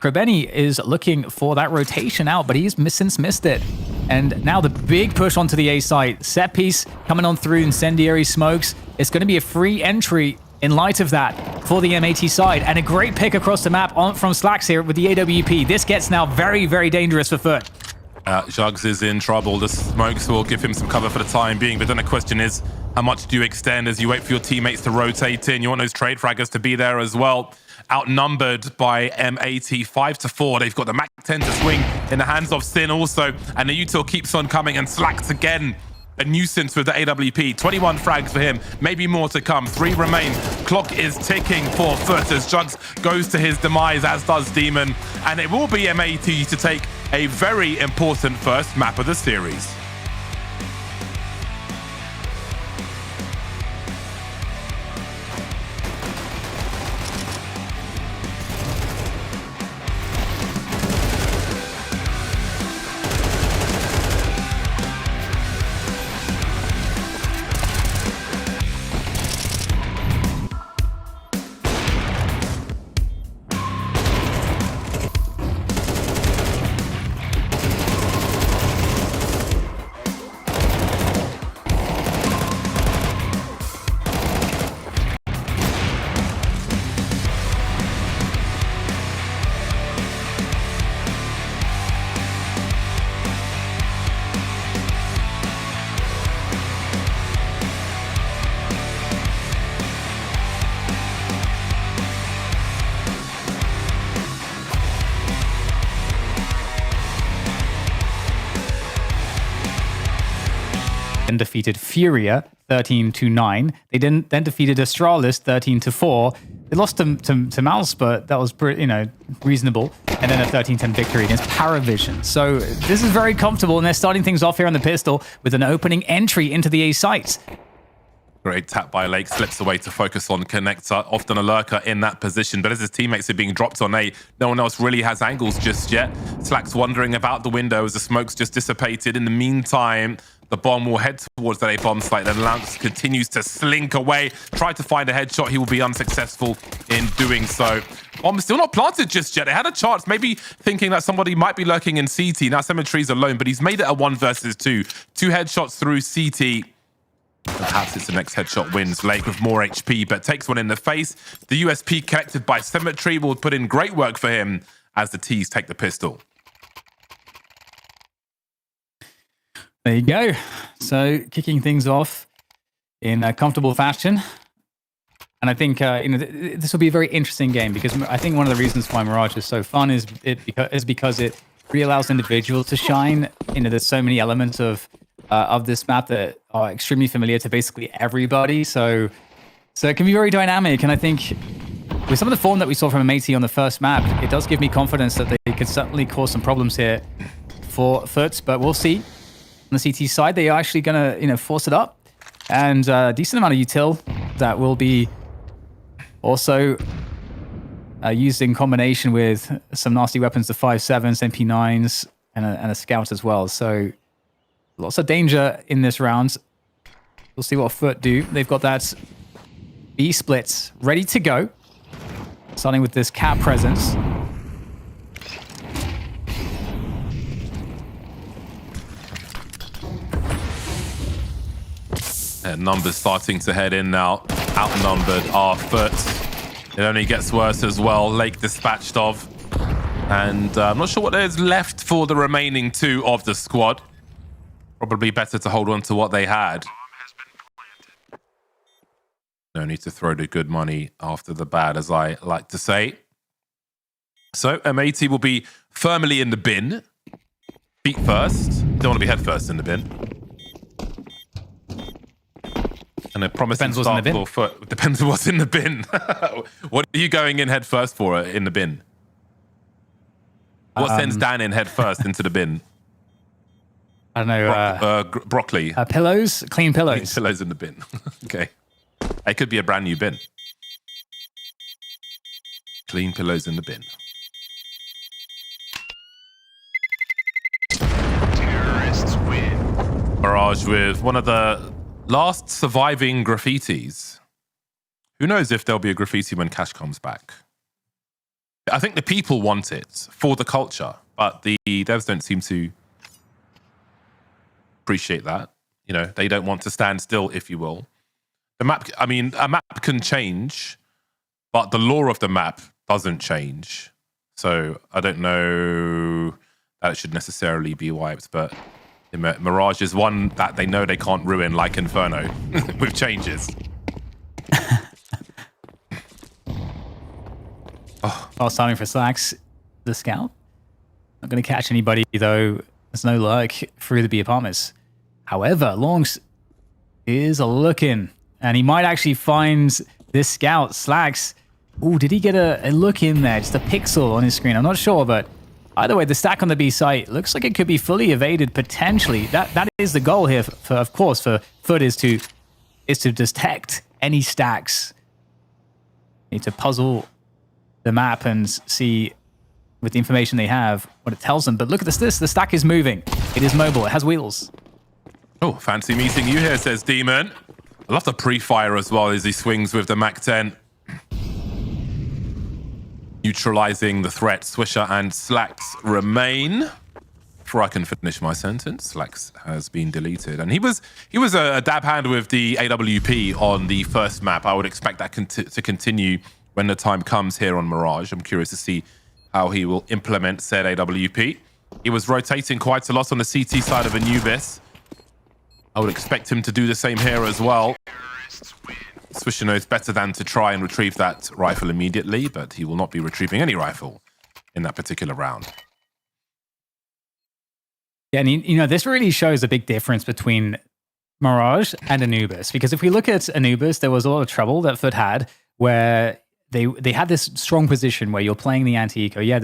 Krebeni is looking for that rotation out, but he's since missed it. And now the big push onto the A site. Set piece coming on through Incendiary Smokes. It's going to be a free entry in light of that for the M80 side. And a great pick across the map from Slacks here with the AWP. This gets now very, very dangerous for FUT. Jugs is in trouble. The Smokes will give him some cover for the time being, but then the question is, how much do you extend as you wait for your teammates to rotate in? You want those trade fraggers to be there as well. Outnumbered by M80, 5-4. They've got the Mac 10 to swing in the hands of Sin also, and the util keeps on coming, and Slacks again. A nuisance with the AWP. 21 frags for him. Maybe more to come. 3 remain. Clock is ticking for FUT as Jugs goes to his demise, as does Demon. And it will be M80 to take a very important first map of the series. Defeated Furia 13-9. They then defeated Astralis 13-4. They lost to Mouse, but that was pretty, reasonable. And then a 13-10 victory against Paravision. So this is very comfortable, and they're starting things off here on the pistol with an opening entry into the A sites. Great tap by Lake, slips away to focus on Connector, often a lurker in that position. But as his teammates are being dropped on A, no one else really has angles just yet. Slack's wandering about the window as the smoke's just dissipated. In the meantime, the bomb will head towards that A bomb site. Then Lance continues to slink away, try to find a headshot. He will be unsuccessful in doing so. Bomb still not planted just yet. They had a chance, maybe thinking that somebody might be lurking in CT. Now Symmetry's alone, but he's made it a 1 versus 2. 2 headshots through CT. Perhaps it's the next headshot wins. Lake with more HP, but takes one in the face. The USP collected by Symmetry will put in great work for him as the T's take the pistol. There you go. So kicking things off in a comfortable fashion. And I think this will be a very interesting game because I think one of the reasons why Mirage is so fun is because it really allows individuals to shine. There's so many elements of this map that are extremely familiar to basically everybody. So it can be very dynamic. And I think with some of the form that we saw from M80 on the first map, it does give me confidence that they could certainly cause some problems here for FUT, but we'll see. On the CT side, they are actually going to, force it up. And a decent amount of util that will be also used in combination with some nasty weapons, the 5.7s, MP9s, and a scout as well. So lots of danger in this round. We'll see what FUT do. They've got that B split ready to go. Starting with this cat presence. And numbers starting to head in now. Outnumbered are FUT. It only gets worse as well. Lake dispatched of. And I'm not sure what there's left for the remaining two of the squad. Probably better to hold on to what they had. No need to throw the good money after the bad, as I like to say. So M80 will be firmly in the bin. Feet first. Don't want to be head first in the bin. And a promising start for FUT. Depends on what's in the bin. What are you going in head first for in the bin? What sends Dan in head first into the bin? I don't know. Broccoli. Pillows? Clean pillows. Clean pillows in the bin. Okay. It could be a brand new bin. Clean pillows in the bin. Terrorists win. Mirage with one of the last surviving graffitis. Who knows if there'll be a graffiti when Cash comes back? I think the people want it for the culture, but the devs don't seem to appreciate that. You know, they don't want to stand still, if you will. The map, I mean, a map can change, but the lore of the map doesn't change. So I don't know that it should necessarily be wiped, but Mirage is one that they know they can't ruin, like Inferno, with changes. Oh, starting for Slacks, the scout. Not going to catch anybody, though. There's no luck through the B apartments. However, Longs is looking, and he might actually find this scout, Slacks. Oh, did he get a look in there? Just a pixel on his screen. I'm not sure, but either way, the stack on the B site looks like it could be fully evaded potentially. That is the goal here, of course, for FUT is to detect any stacks. Need to puzzle the map and see with the information they have what it tells them. But look at this. The stack is moving. It is mobile. It has wheels. Oh, fancy meeting you here, says Demon. I love the pre-fire as well as he swings with the Mac-10. Neutralizing the threat. Swisher and Slacks remain. Before I can finish my sentence, Slacks has been deleted. And he was a dab hand with the AWP on the first map. I would expect that to continue when the time comes here on Mirage. I'm curious to see how he will implement said AWP. He was rotating quite a lot on the CT side of Anubis. I would expect him to do the same here as well. Swisher knows better than to try and retrieve that rifle immediately, but he will not be retrieving any rifle in that particular round. Yeah, and this really shows a big difference between Mirage and Anubis, because if we look at Anubis, there was a lot of trouble that FUT had where they had this strong position where you're playing the anti-eco. Yeah,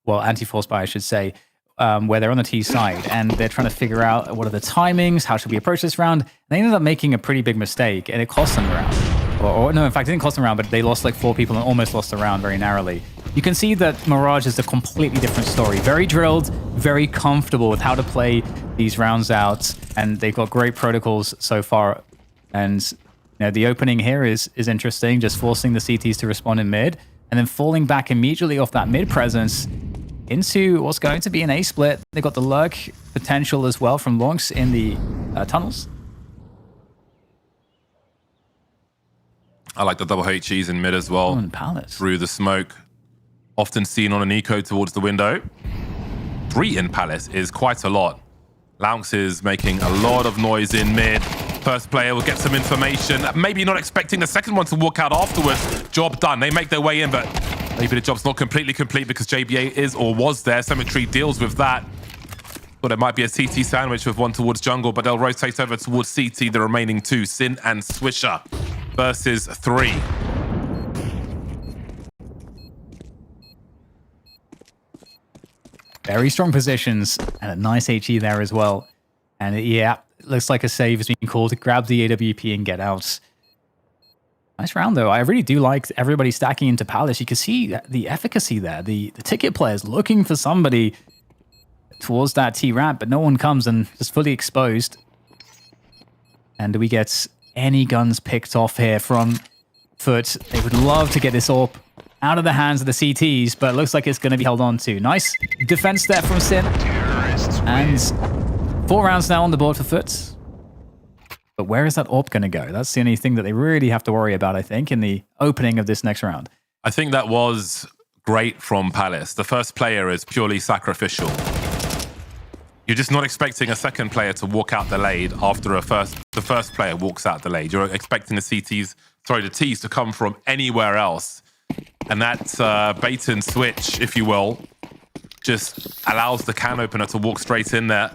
anti-force buy, I should say, where they're on the T side and they're trying to figure out what are the timings, how should we approach this round. And they ended up making a pretty big mistake and it cost them the round. Or no, in fact, it didn't cost them the round, but they lost like 4 people and almost lost the round very narrowly. You can see that Mirage is a completely different story. Very drilled, very comfortable with how to play these rounds out, and they've got great protocols so far. And the opening here is interesting, just forcing the CTs to respond in mid, and then falling back immediately off that mid presence into what's going to be an A split. They've got the lurk potential as well from Longs in the tunnels. I like the double HEs in mid as well. Oh, and Palace. Through the smoke. Often seen on an eco towards the window. 3 in Palace is quite a lot. Lounx is making a lot of noise in mid. First player will get some information. Maybe not expecting the second one to walk out afterwards. Job done. They make their way in, but maybe the job's not completely complete because JBA is or was there. Symmetry deals with that. But it might be a CT sandwich with one towards jungle, but they'll rotate over towards CT, the remaining 2, Sin and Swisher versus 3. Very strong positions and a nice HE there as well. And yeah, it looks like a save has been called to grab the AWP and get out. Nice round, though. I really do like everybody stacking into Palace. You can see the efficacy there. The ticket players looking for somebody towards that T-ramp, but no one comes and just fully exposed. And do we get any guns picked off here from FUT? They would love to get this AWP out of the hands of the CTs, but it looks like it's going to be held on to. Nice defense there from Sin. And 4 rounds now on the board for FUT. But where is that AWP going to go? That's the only thing that they really have to worry about, I think, in the opening of this next round. I think that was great from Palace. The first player is purely sacrificial. You're just not expecting a second player to walk out the lead after the first player walks out the lead. You're expecting the T's to come from anywhere else. And that bait and switch, if you will, just allows the can opener to walk straight in there.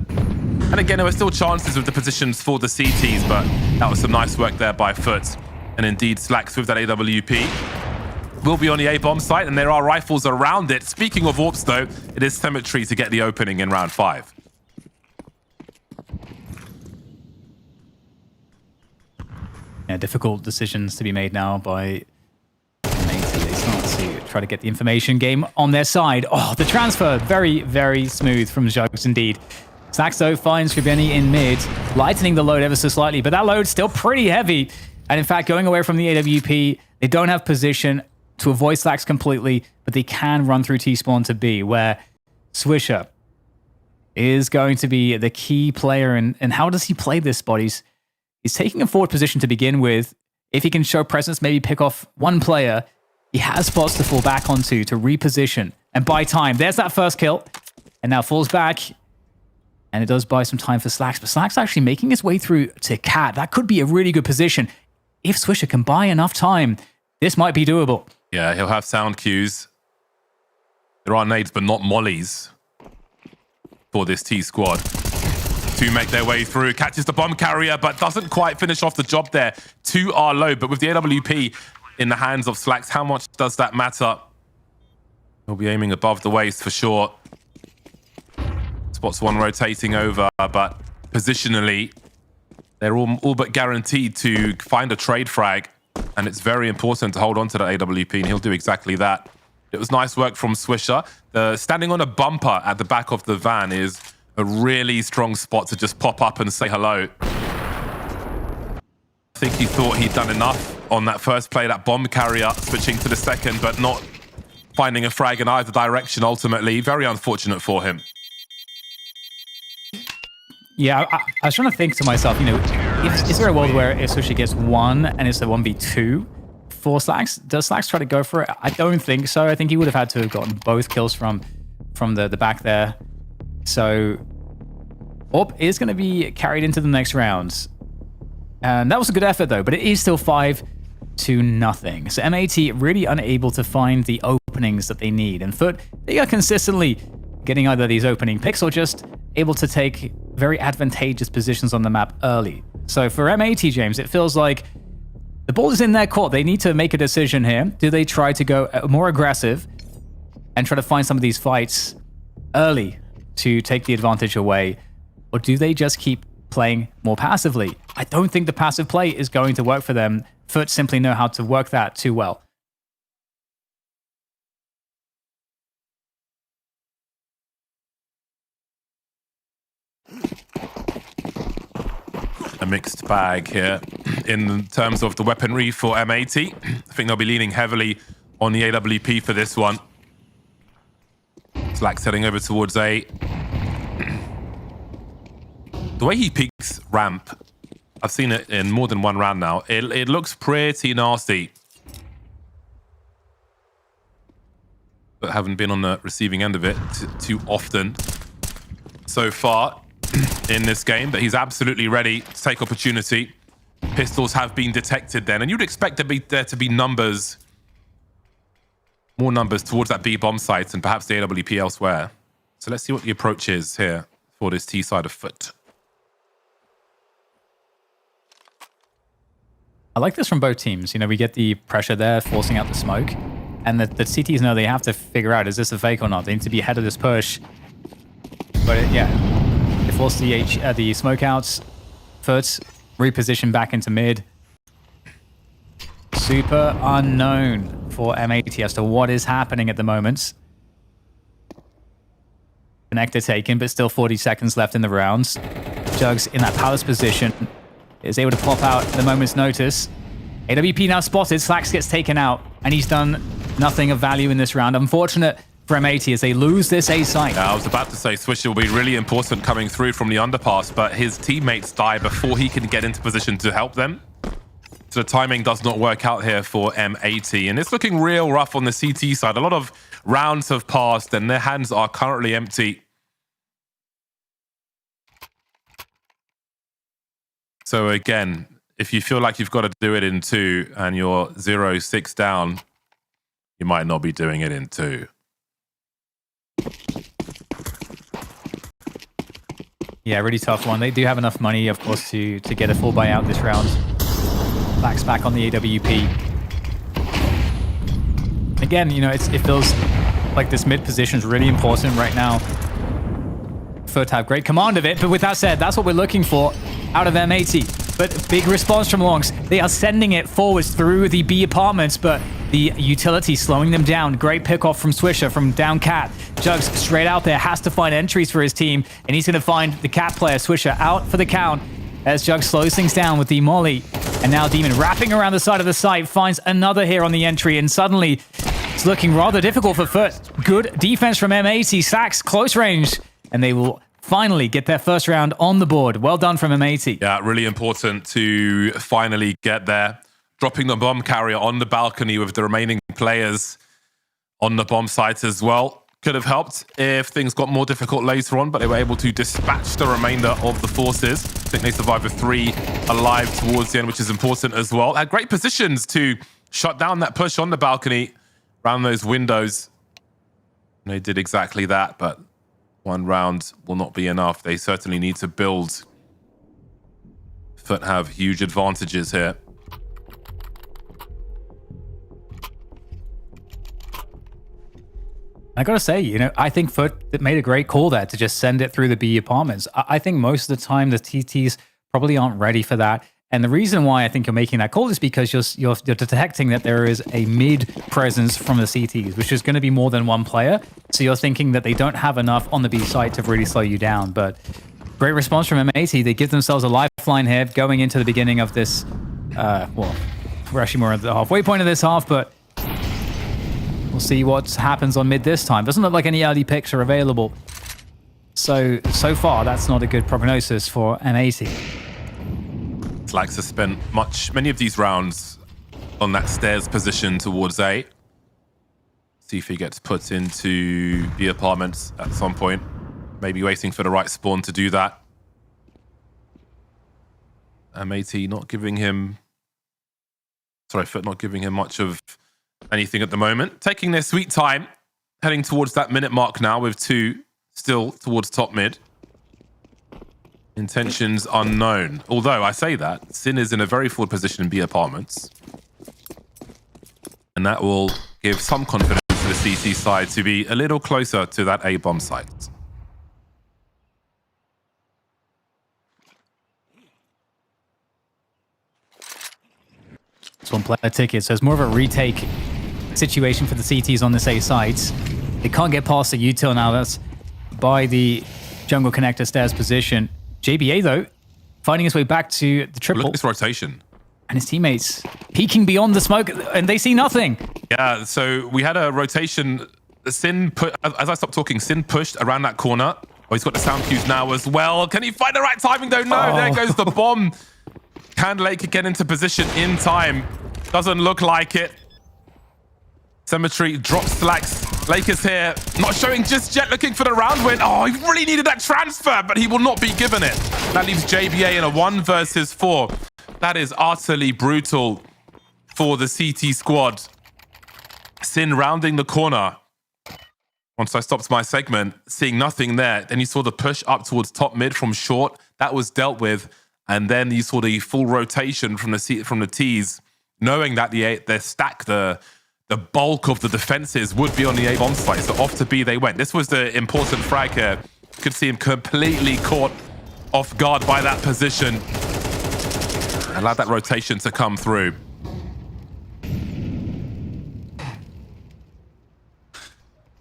And again, there were still chances with the positions for the CTs, but that was some nice work there by FUT. And indeed, Slacks with that AWP will be on the A-bomb site, and there are rifles around it. Speaking of AWPs, though, it is Symmetry to get the opening in round 5. Yeah, difficult decisions to be made now by M80. They start to try to get the information game on their side. Oh, the transfer, very, very smooth from Jugs indeed. Saxo finds Scribeni in mid, lightening the load ever so slightly, but that load's still pretty heavy. And in fact, going away from the AWP, they don't have position to avoid Slacks completely, but they can run through T-spawn to B, where Swisher is going to be the key player. And how does he play this spot? He's taking a forward position to begin with. If he can show presence, maybe pick off one player, he has spots to fall back onto to reposition and buy time. There's that first kill, and now falls back. And it does buy some time for Slacks, but Slacks actually making his way through to Cat. That could be a really good position. If Swisher can buy enough time, this might be doable. Yeah, he'll have sound cues. There are nades, but not mollies for this T squad to make their way through. Catches the bomb carrier, but doesn't quite finish off the job there. 2 are low, but with the AWP in the hands of Slacks, how much does that matter? He'll be aiming above the waist for sure. Spots one rotating over, but positionally, they're all but guaranteed to find a trade frag, and it's very important to hold on to that AWP, and he'll do exactly that. It was nice work from Swisher. Standing on a bumper at the back of the van is a really strong spot to just pop up and say hello. I think he thought he'd done enough on that first play, that bomb carrier, switching to the second, but not finding a frag in either direction ultimately. Very unfortunate for him. Yeah, I was trying to think to myself, is there a world where if Swisher gets 1 and it's a 1v2 for Slacks? Does Slacks try to go for it? I don't think so. I think he would have had to have gotten both kills from the back there. So AWP is going to be carried into the next round. And that was a good effort, though, but it is still 5-0. So M80 really unable to find the openings that they need. And FUT, they are consistently getting either these opening picks or just able to take very advantageous positions on the map early. So for M80, James, it feels like the ball is in their court. They need to make a decision here. Do they try to go more aggressive and try to find some of these fights early to take the advantage away? Or do they just keep playing more passively? I don't think the passive play is going to work for them. FUT simply know how to work that too well. A mixed bag here in terms of the weaponry for M80. I think they'll be leaning heavily on the AWP for this one. Slacks heading over towards A. The way he peeks ramp, I've seen it in more than one round now. It looks pretty nasty. But haven't been on the receiving end of it too often so far in this game, but he's absolutely ready to take opportunity. Pistols have been detected then, and you'd expect there to be numbers, more numbers towards that B bomb site and perhaps the AWP elsewhere. So let's see what the approach is here for this T side of FUT. I like this from both teams. We get the pressure there, forcing out the smoke, and the CTs know they have to figure out, is this a fake or not? They need to be ahead of this push. But yeah, if force the smoke outs. FUT reposition back into mid. Super unknown for M80 as to what is happening at the moment. Connector taken, but still 40 seconds left in the rounds. Jugs in that palace position is able to pop out at the moment's notice. AWP now spotted. Slacks gets taken out, and he's done nothing of value in this round. Unfortunate for M80 as they lose this A site. I was about to say Swisher will be really important coming through from the underpass, but his teammates die before he can get into position to help them. So the timing does not work out here for M80, and it's looking real rough on the CT side. A lot of rounds have passed, and their hands are currently empty. So again, if you feel like you've got to do it in 2 and you're 0-6 down, you might not be doing it in 2. Yeah, really tough one. They do have enough money, of course, to get a full buyout this round. Backs back on the AWP. Again, you know, it feels like this mid position is really important right now. FUT have great command of it, but with that said, that's what we're looking for out of M80. But big response from Longs. They are sending it forwards through the B apartments, but the utility slowing them down. Great pick off from Swisher from down Cat. Jugs straight out there, has to find entries for his team, and he's going to find the Cat player. Swisher out for the count as Jugs slows things down with the molly. And now Demon wrapping around the side of the site, finds another here on the entry, and suddenly it's looking rather difficult for FUT. Good defense from M80, Sacks close range, and they will finally get their first round on the board. Well done from M80. Yeah, really important to finally get there. Dropping the bomb carrier on the balcony with the remaining players on the bomb site as well. Could have helped if things got more difficult later on, but they were able to dispatch the remainder of the forces. I think they survived with 3 alive towards the end, which is important as well. Had great positions to shut down that push on the balcony around those windows. And they did exactly that, but 1 round will not be enough. They certainly need to build. FUT have huge advantages here. I gotta say, you know, I think FUT made a great call there to just send it through the B apartments. I think most of the time the TTs probably aren't ready for that. And the reason why I think you're making that call is because you're detecting that there is a mid presence from the CTs, which is going to be more than 1 player. So you're thinking that they don't have enough on the B side to really slow you down. But great response from M80. They give themselves a lifeline here going into the beginning of this. Well, we're actually more at the halfway point of this half, but we'll see what happens on mid this time. Doesn't look like any early picks are available. So far, that's not a good prognosis for M80. Slacks has spent many of these rounds on that stairs position towards A. See if he gets put into the apartments at some point. Maybe waiting for the right spawn to do that. M80 not giving him... Sorry, FUT not giving him much of anything at the moment. Taking their sweet time, heading towards that minute mark now with 2 still towards top mid. Intentions unknown. Although I say that, Sin is in a very forward position in B apartments. And that will give some confidence to the CT side to be a little closer to that A bomb site. It's 1 player ticket, so it's more of a retake situation for the CTs on this A site. They can't get past the util now. That's by the jungle connector stairs position. JBA, though, finding his way back to the triple. Look at this rotation. And his teammates peeking beyond the smoke, and they see nothing. Yeah, so we had a rotation. Sin put, as I stopped talking, Sin pushed around that corner. Oh, he's got the sound cues now as well. Can he find the right timing, though? No, There goes the bomb. Can Lake get into position in time? Doesn't look like it. Cemetery drops Slacks. Lake is here, not showing just yet, looking for the round win. Oh, he really needed that transfer, but he will not be given it. That leaves JBA in a 1 versus 4. That is utterly brutal for the CT squad. Sin rounding the corner. Once I stopped my segment, seeing nothing there. Then you saw the push up towards top mid from short. That was dealt with. And then you saw the full rotation from the T's, knowing that the bulk of the defenses would be on the A bomb site. So off to B they went. This was the important frag here. Could see him completely caught off guard by that position. Allowed that rotation to come through.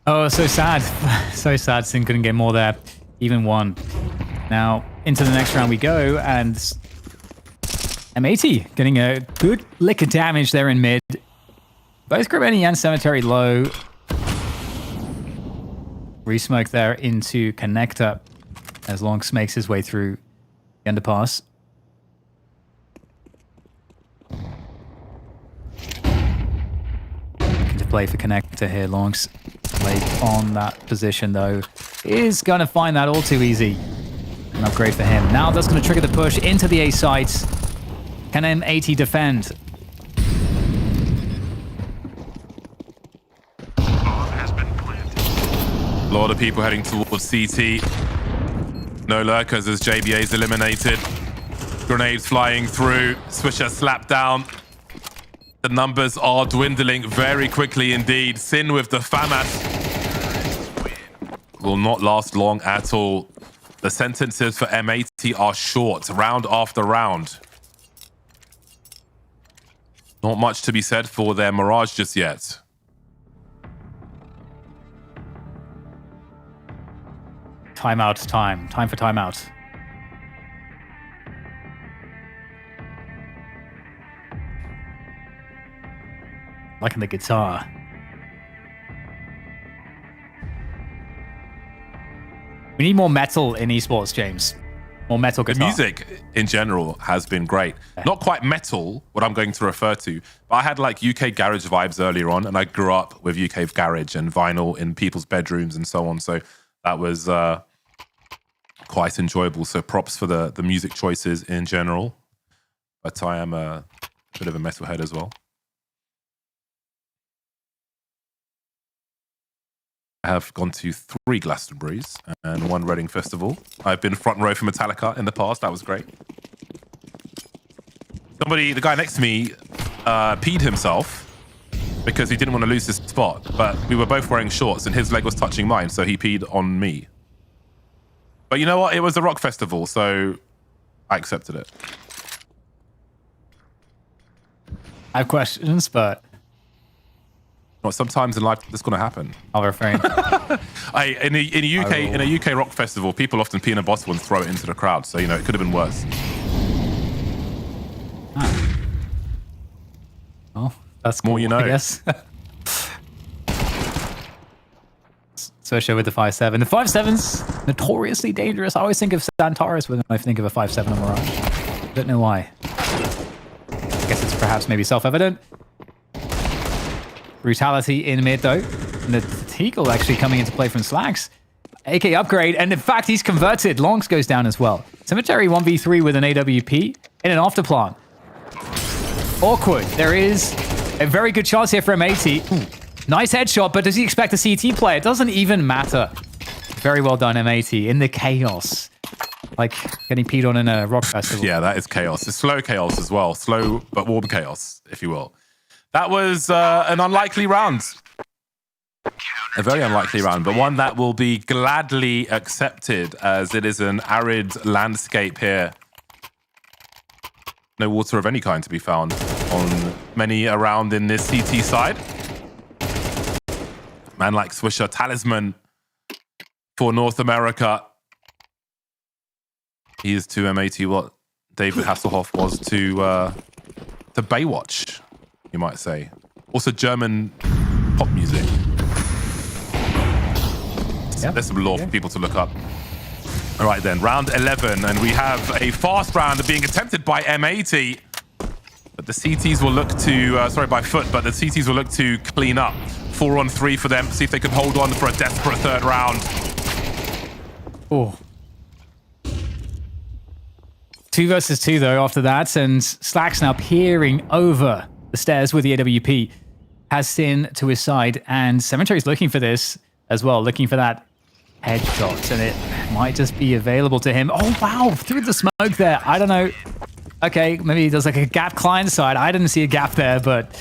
Oh, so sad. So sad Sin couldn't get more there. Even one. Now, into the next round we go, and M80 getting a good lick of damage there in mid. Both Grimeni and Cemetery low. Resmoke there into Connector as Lonks makes his way through the underpass. Looking to play for Connector here. Lonks late on that position though. Is going to find that all too easy. An upgrade for him. Now that's going to trigger the push into the A sites. Can M80 defend? A lot of people heading towards CT. No lurkers as JBA is eliminated. Grenades flying through. Swisher slapped down. The numbers are dwindling very quickly indeed. Sin with the FAMAS will not last long at all. The sentences for M80 are short, round after round. Not much to be said for their Mirage just yet. Timeout time. Time for timeout. Liking the guitar. We need more metal in esports, James. More metal guitar. The music in general has been great. Not quite metal, what I'm going to refer to, but I had like UK garage vibes earlier on, and I grew up with UK garage and vinyl in people's bedrooms and so on. So that was quite enjoyable. So props for the music choices in general. But I am a bit of a metalhead as well. I have gone to 3 Glastonburys and 1 Reading Festival. I've been front row for Metallica in the past. That was great. The guy next to me, peed himself because he didn't want to lose his spot. But we were both wearing shorts and his leg was touching mine, so he peed on me. But you know what? It was a rock festival, so I accepted it. I have questions, but Well, sometimes in life, that's going to happen. I'll refrain. In a UK rock festival, people often pee in a bottle and throw it into the crowd. So, you know, it could have been worse. Well, that's More cool, you know. I guess. Especially with the 5.7. The 5.7's notoriously dangerous. I always think of Santaris when I think of a 5.7 on Mirage. Don't know why. I guess it's perhaps maybe self-evident. Brutality in mid though. And the Teagle actually coming into play from Slacks. AK upgrade, and in fact he's converted. Lonks goes down as well. Cemetery 1v3 with an AWP in an afterplant. Awkward. There is a very good chance here for M80. Ooh. Nice headshot, but does he expect a CT play? It doesn't even matter. Very well done, M80, in the chaos. Like getting peed on in a rock festival. Yeah, that is chaos. It's slow chaos as well. Slow but warm chaos, if you will. That was an unlikely round. A very unlikely round, but one that will be gladly accepted as it is an arid landscape here. No water of any kind to be found on many around in this CT side. Man like Swisher, talisman for North America. He is to M80 what David Hasselhoff was to Baywatch, you might say. Also German pop music. Yeah. There's some lore for people to look up. All right then, round 11, and we have a fast round being attempted by M80. But the CTs will look to, sorry, by FUT, but the CTs will look to clean up. 4-on-3 for them, see if they can hold on for a desperate third round. Oh. 2 versus 2 though after that, and Slacks now peering over the stairs with the AWP. Has Sin to his side, and Cemetery's looking for this as well, looking for that headshot, and it might just be available to him. Oh wow, through the smoke there. I don't know. Okay, maybe there's like a gap client side. I didn't see a gap there, but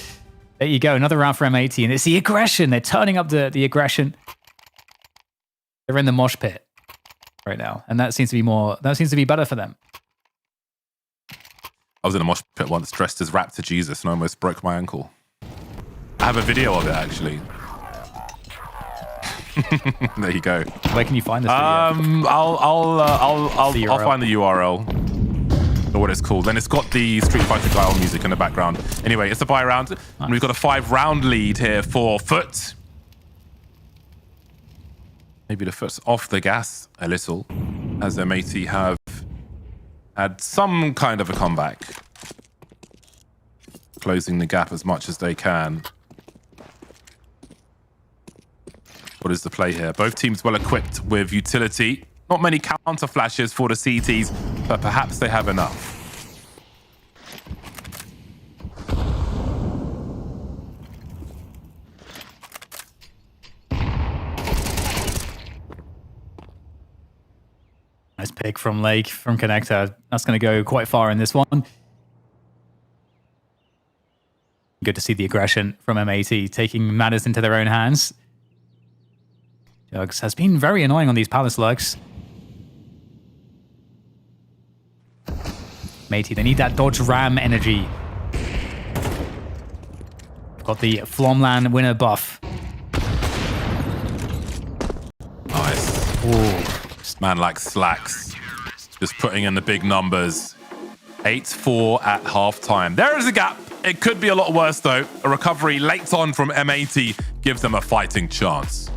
there you go. Another round for M80, and it's the aggression. They're turning up the aggression. They're in the mosh pit. right now, and that seems to be more. That seems to be better for them. I was in a mosh pit once dressed as Raptor Jesus and I almost broke my ankle. I have a video of it actually. There you go. Where can you find this video? I'll find the URL or what it's called. Then it's got the Street Fighter Guile music in the background. Anyway, it's a buy round, and we've got a 5-round lead here for FUT. Maybe the FUT's off the gas a little, as M80 have had some kind of a comeback, closing the gap as much as they can. What is the play here? Both teams well equipped with utility. Not many counter flashes for the CTs, but perhaps they have enough. Nice pick from Lake, from Connector. That's going to go quite far in this one. Good to see the aggression from M80, taking matters into their own hands. Jugs has been very annoying on these palace lurks. M80, they need that dodge ram energy. Got the Flomland winner buff. Nice. Ooh. Man like slacks, just putting in the big numbers. 8-4 at halftime. There is a gap. It could be a lot worse though. A recovery late on from M80 gives them a fighting chance.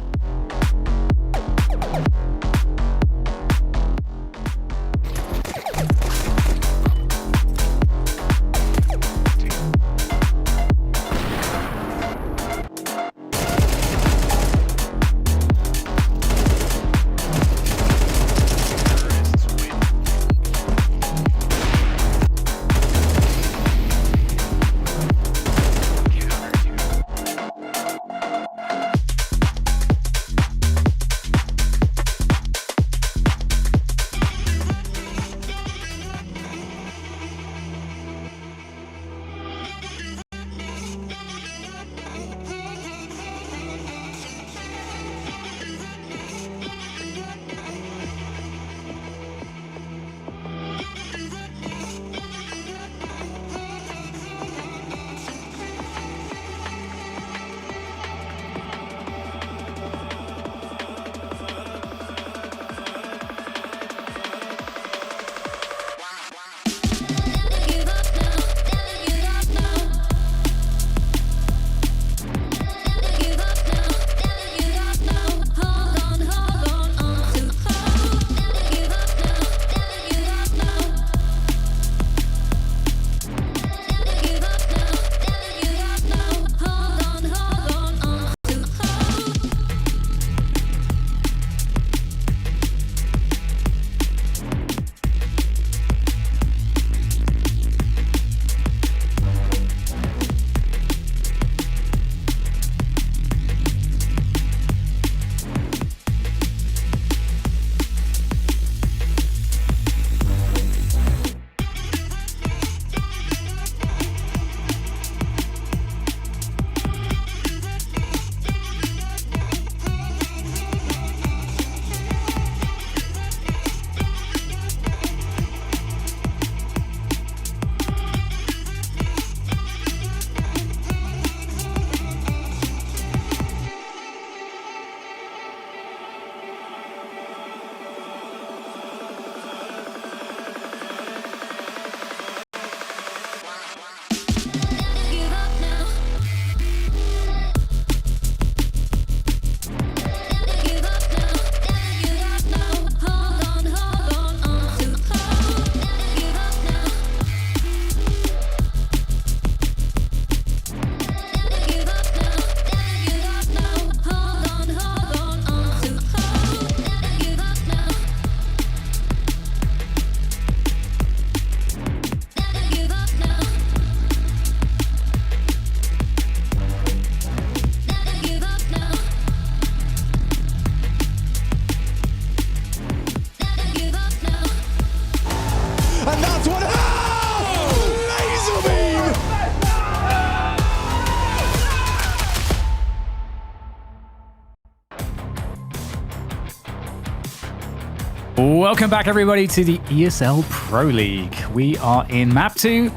Welcome back, everybody, to the ESL Pro League. We are in map 2,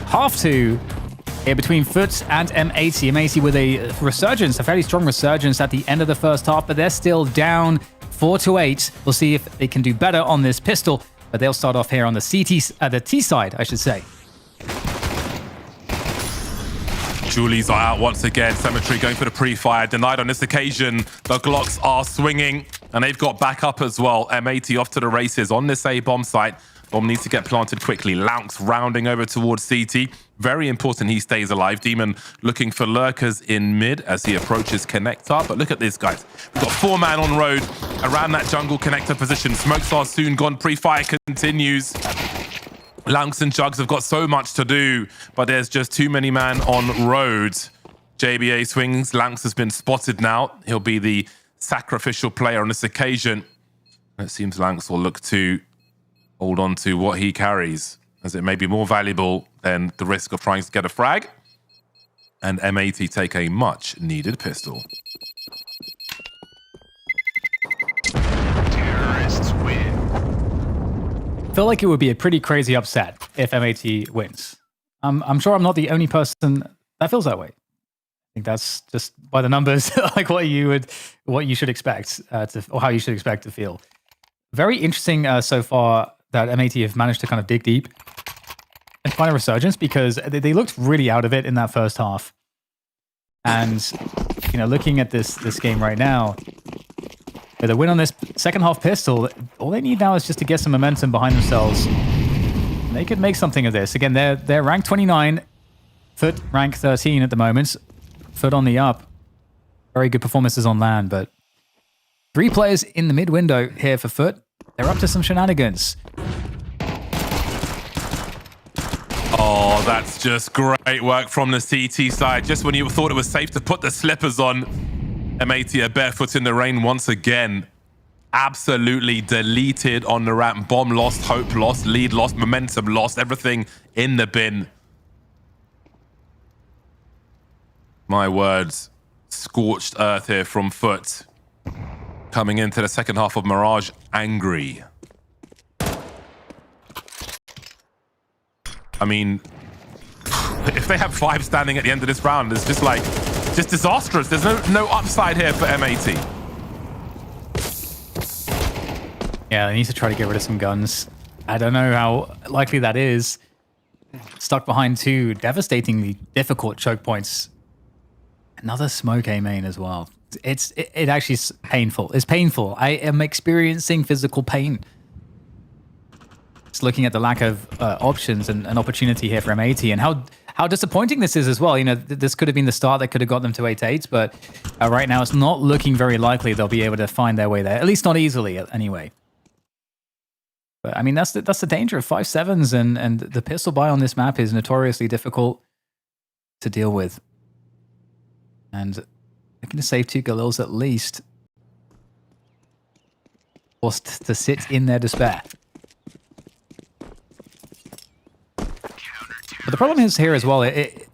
half 2, here between FUT and M80. M80 with a resurgence, a fairly strong resurgence at the end of the first half, but they're still down 4-8. We'll see if they can do better on this pistol, but they'll start off here on the the T side, I should say. Julies are out once again. Cemetery going for the pre-fire. Denied on this occasion. The Glocks are swinging, and they've got backup as well. M80 off to the races on this A-bomb site. Bomb needs to get planted quickly. Lounks rounding over towards CT. Very important he stays alive. Demon looking for lurkers in mid as he approaches connector. But look at this, guys. We've got 4-man on road around that jungle connector position. Smokes are soon gone. Pre-fire continues. Lounks and Jugs have got so much to do, but there's just too many man on road. JBA swings. Lounks has been spotted now. He'll be the sacrificial player on this occasion. It seems Lounks will look to hold on to what he carries, as it may be more valuable than the risk of trying to get a frag. And M80 take a much needed pistol. Terrorists win. I feel like it would be a pretty crazy upset if M80 wins. I'm sure I'm not the only person that feels that way. I think that's just by the numbers, like what you should expect or how you should expect to feel. Very interesting so far that M80 have managed to kind of dig deep and find a resurgence, because they looked really out of it in that first half. And looking at this game right now, with a win on this second half pistol, all they need now is just to get some momentum behind themselves. They could make something of this. Again, they're rank 29, FUT rank 13 at the moment. FUT on the up. Very good performances on land, but 3 players in the mid window here for FUT. They're up to some shenanigans. Oh, that's just great work from the CT side. Just when you thought it was safe to put the slippers on, M80 are barefoot in the rain once again. Absolutely deleted on the ramp. Bomb lost, hope lost, lead lost, momentum lost, everything in the bin. My words, scorched earth here from FUT. Coming into the second half of Mirage, angry. I mean, if they have 5 standing at the end of this round, it's just disastrous. There's no upside here for M80. Yeah, they need to try to get rid of some guns. I don't know how likely that is. Stuck behind 2 devastatingly difficult choke points. Another smoke A main as well. It actually is painful. It's painful. I am experiencing physical pain. Just looking at the lack of options and an opportunity here for M80, and how disappointing this is as well. This could have been the start that could have got them to 8-8, but right now it's not looking very likely they'll be able to find their way there. At least not easily, anyway. But I mean, that's the danger of 5-7s, and the pistol buy on this map is notoriously difficult to deal with. And looking to save 2 Galils at least, forced to sit in their despair. But the problem is here as well, it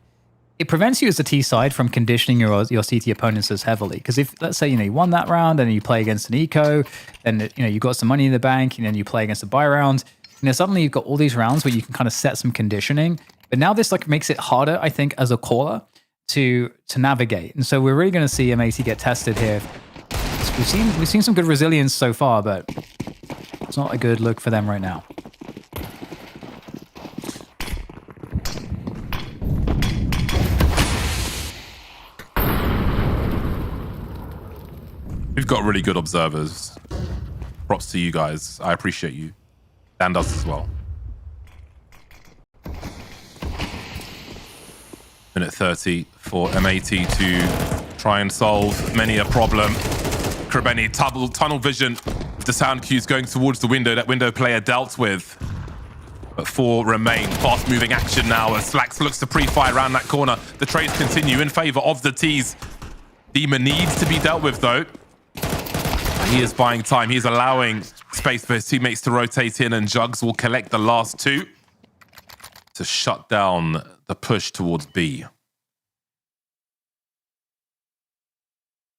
prevents you as a T side from conditioning your CT opponents as heavily. Because if, let's say, you won that round and you play against an eco, then you've got some money in the bank, and then you play against a buy round, suddenly you've got all these rounds where you can kind of set some conditioning. But now this makes it harder, I think, as a caller to navigate. And so we're really going to see M80 get tested here. We've seen some good resilience so far, but it's not a good look for them right now. We've got really good observers. Props to you guys. I appreciate you. Dan does as well. Minute 30 for M80 to try and solve many a problem. Krabeni, tunnel vision with the sound cues going towards the window. That window player dealt with. But 4 remain. Fast-moving action now as Slacks looks to pre-fire around that corner. The trades continue in favor of the T's. Demon needs to be dealt with, though. He is buying time. He's allowing space for his teammates to rotate in, and Jugs will collect the last 2 to shut down the push towards B.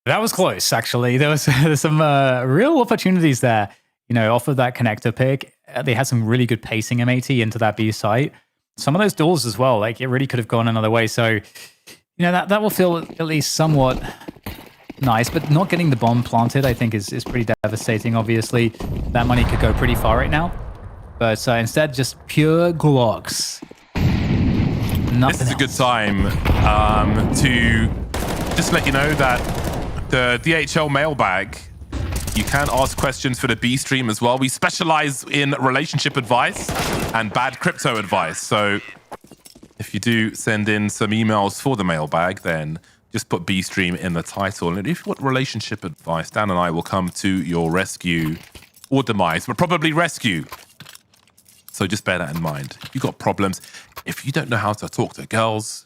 That was close, actually. There was some real opportunities there. you know, off of that connector pick, they had some really good pacing M80 into that B site. Some of those doors as well, like it really could have gone another way. So, you know, that will feel at least somewhat nice, but not getting the bomb planted, I think, is pretty devastating. Obviously, that money could go pretty far right now. But instead, just pure Glocks. Nothing This is a good time to just let you know that the DHL mailbag, you can ask questions for the B stream as well. We specialize in relationship advice and bad crypto advice. So if you do send in some emails for the mailbag, then just put B stream in the title. And if you want relationship advice, Dan and I will come to your rescue or demise, but probably rescue. So just bear that in mind. If you've got problems, if you don't know how to talk to girls,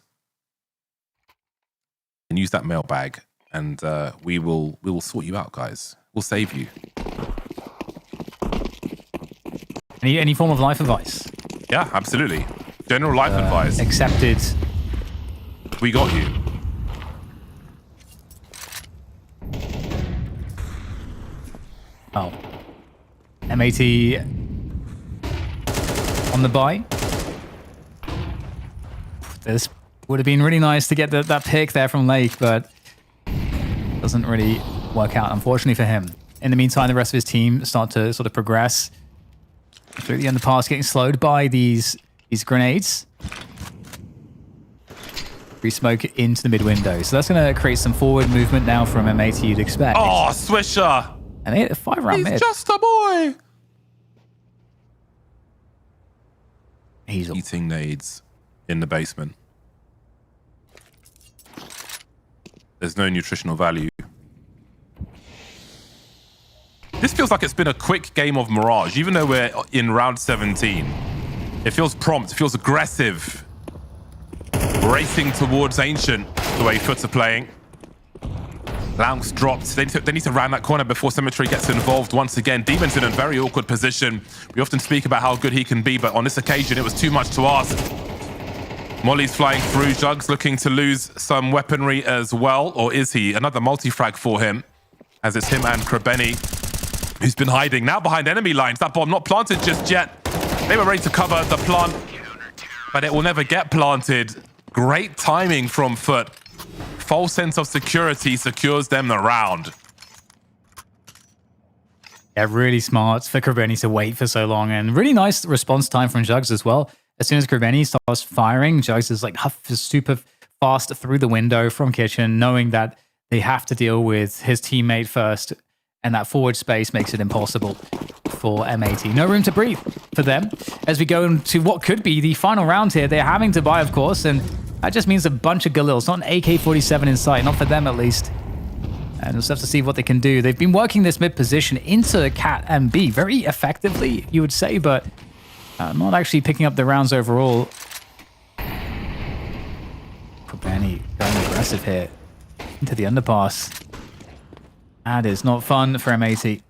then use that mailbag and we will sort you out, guys. We'll save you. Any form of life advice? Yeah, absolutely. General life advice. Accepted. We got you. Oh. M80 on the buy. This would have been really nice to get that pick there from Lake, but doesn't really work out, unfortunately for him. In the meantime, the rest of his team start to sort of progress through the underpass, getting slowed by these grenades. Free smoke into the mid window. So that's going to create some forward movement now from M80, you'd expect. Oh, Swisher! And they hit a 5-round mid. He's just a boy! He's Eating nades in the basement. There's no nutritional value. This feels like it's been a quick game of Mirage, even though we're in round 17. It feels prompt, it feels aggressive. Racing towards Ancient, the way FUT are playing. Lounge dropped. They need to round that corner before Symmetry gets involved once again. Demon's in a very awkward position. We often speak about how good he can be, but on this occasion, it was too much to ask. Molly's flying through. Jugs looking to lose some weaponry as well, or is he? Another multi-frag for him, as it's him and Krebeni, who's been hiding now behind enemy lines. That bomb not planted just yet. They were ready to cover the plant, but it will never get planted. Great timing from FUT. False sense of security secures them the round. Yeah, really smart for Krebeni to wait for so long, and really nice response time from Jugs as well. As soon as Krebeni starts firing, Jugs is like super fast through the window from kitchen, knowing that they have to deal with his teammate first, and that forward space makes it impossible for M80. No room to breathe for them as we go into what could be the final round here. They're having to buy, of course, and that just means a bunch of Galils, not an AK-47 in sight, not for them at least. And we'll just have to see what they can do. They've been working this mid position into Cat and B very effectively, you would say, but not actually picking up the rounds overall. Krebeni going aggressive here into the underpass. That is not fun for M80.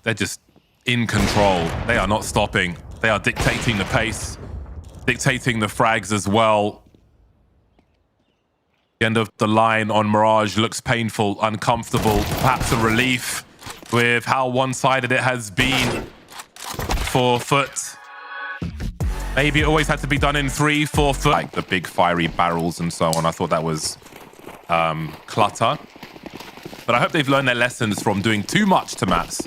They're just in control. They are not stopping. They are dictating the pace, dictating the frags as well. The end of the line on Mirage looks painful, uncomfortable, perhaps a relief with how one-sided it has been for FUT. Maybe it always had to be done in 3 for FUT. Like the big fiery barrels and so on. I thought that was clutter. But I hope they've learned their lessons from doing too much to maps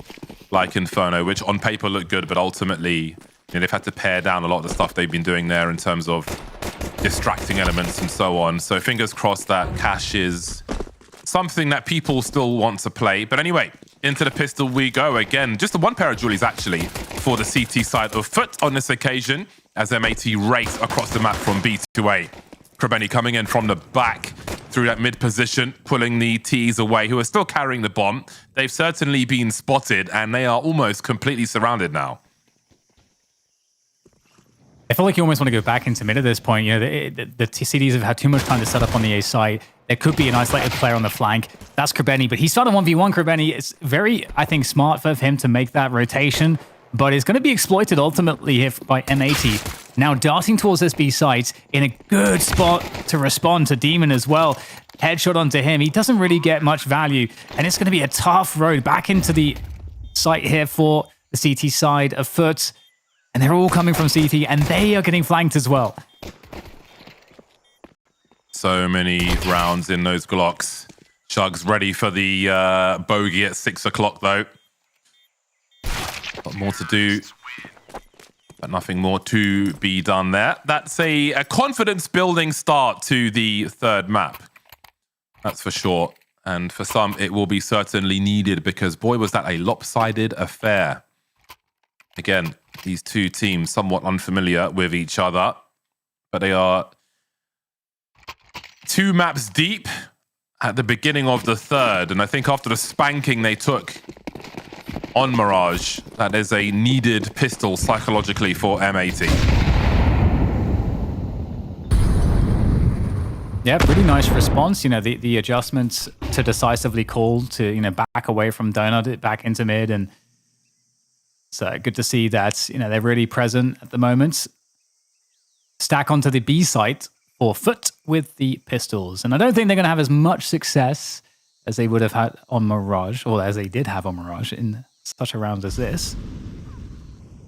like Inferno, which on paper look good, but ultimately, you know, they've had to pare down a lot of the stuff they've been doing there in terms of distracting elements and so on. So fingers crossed that Cash is something that people still want to play. But anyway, into the pistol we go again. Just the one pair of jewelries actually for the CT side of FUT on this occasion, as M80 race across the map from B to A. Krebeni coming in from the back through that mid position, pulling the T's away, who are still carrying the bomb. They've certainly been spotted, and they are almost completely surrounded now. I feel like you almost want to go back into mid at this point. You know, the CDs have had too much time to set up on the A side. There could be an isolated player on the flank. That's Krebeni, but he's started 1v1 Krebeni. It's very, I think, smart for him to make that rotation, but it's going to be exploited ultimately if by M80. Now darting towards this B site in a good spot to respond to Demon as well. Headshot onto him. He doesn't really get much value, and it's going to be a tough road back into the site here for the CT side of FUT. And they're all coming from CT, and they are getting flanked as well. So many rounds in those Glocks. Shug's ready for the bogey at 6 o'clock, though. Got more to do, but nothing more to be done there. That's a confidence-building start to the third map. That's for sure. And for some, it will be certainly needed because, boy, was that a lopsided affair. Again, these two teams somewhat unfamiliar with each other, but they are 2 maps deep at the beginning of the third. And I think after the spanking they took on Mirage, that is a needed pistol psychologically for M80. Yeah, pretty nice response. You know, the adjustments to decisively call to, you know, back away from Donut, back into mid. And so good to see that, you know, they're really present at the moment. Stack onto the B site for FUT with the pistols. And I don't think they're going to have as much success as they would have had on Mirage, or as they did have on Mirage in such a round as this.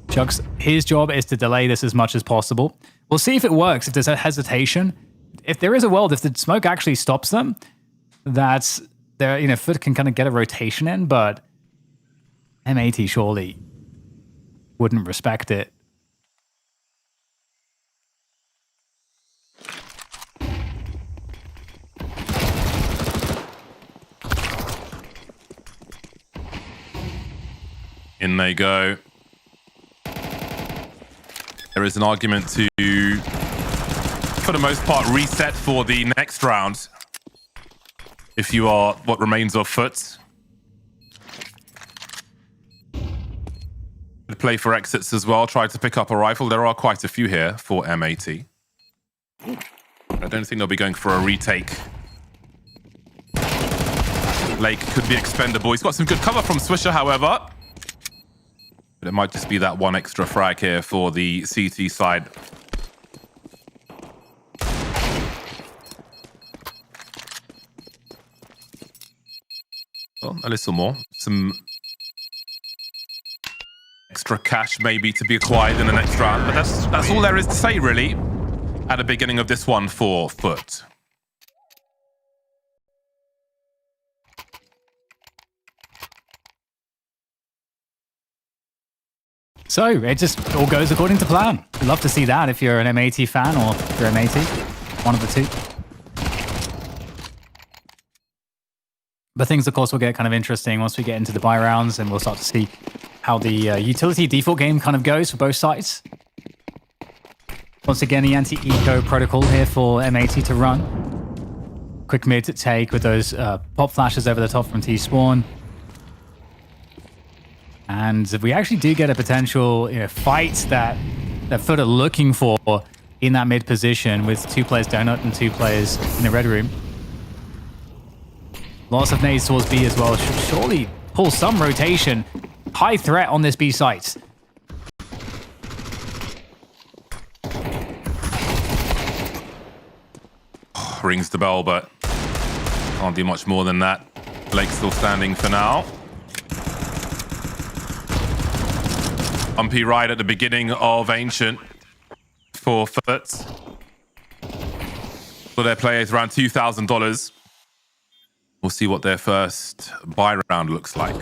Chuck's, his job is to delay this as much as possible. We'll see if it works, if there's a hesitation. If there is a world, if the smoke actually stops them, that's there, you know, FUT can kind of get a rotation in, but M80 surely wouldn't respect it. In they go. There is an argument to, for the most part, reset for the next round. If you are what remains of FUT. Play for exits as well. Try to pick up a rifle. There are quite a few here for M80. I don't think they'll be going for a retake. Lake could be expendable. He's got some good cover from Swisher, however. But it might just be that one extra frag here for the CT side. Well, a little more. Some extra cash maybe to be acquired in the next round. But that's all there is to say, really, at the beginning of this one for FUT. So it just all goes according to plan. I'd love to see that if you're an M80 fan or if you're M80, one of the two. But things, of course, will get kind of interesting once we get into the buy rounds, and we'll start to see how the utility default game kind of goes for both sides. Once again, the anti-eco protocol here for M80 to run. Quick mid take with those pop flashes over the top from T-Spawn. And we actually do get a potential, you know, fight that FUT are looking for in that mid position with 2 players Donut and 2 players in the red room. Lots of nades towards B as well. Should surely pull some rotation. High threat on this B site. Rings the bell, but can't do much more than that. Blake's still standing for now. Bumpy ride at the beginning of Ancient for FUT. For their players, around $2,000. We'll see what their first buy round looks like.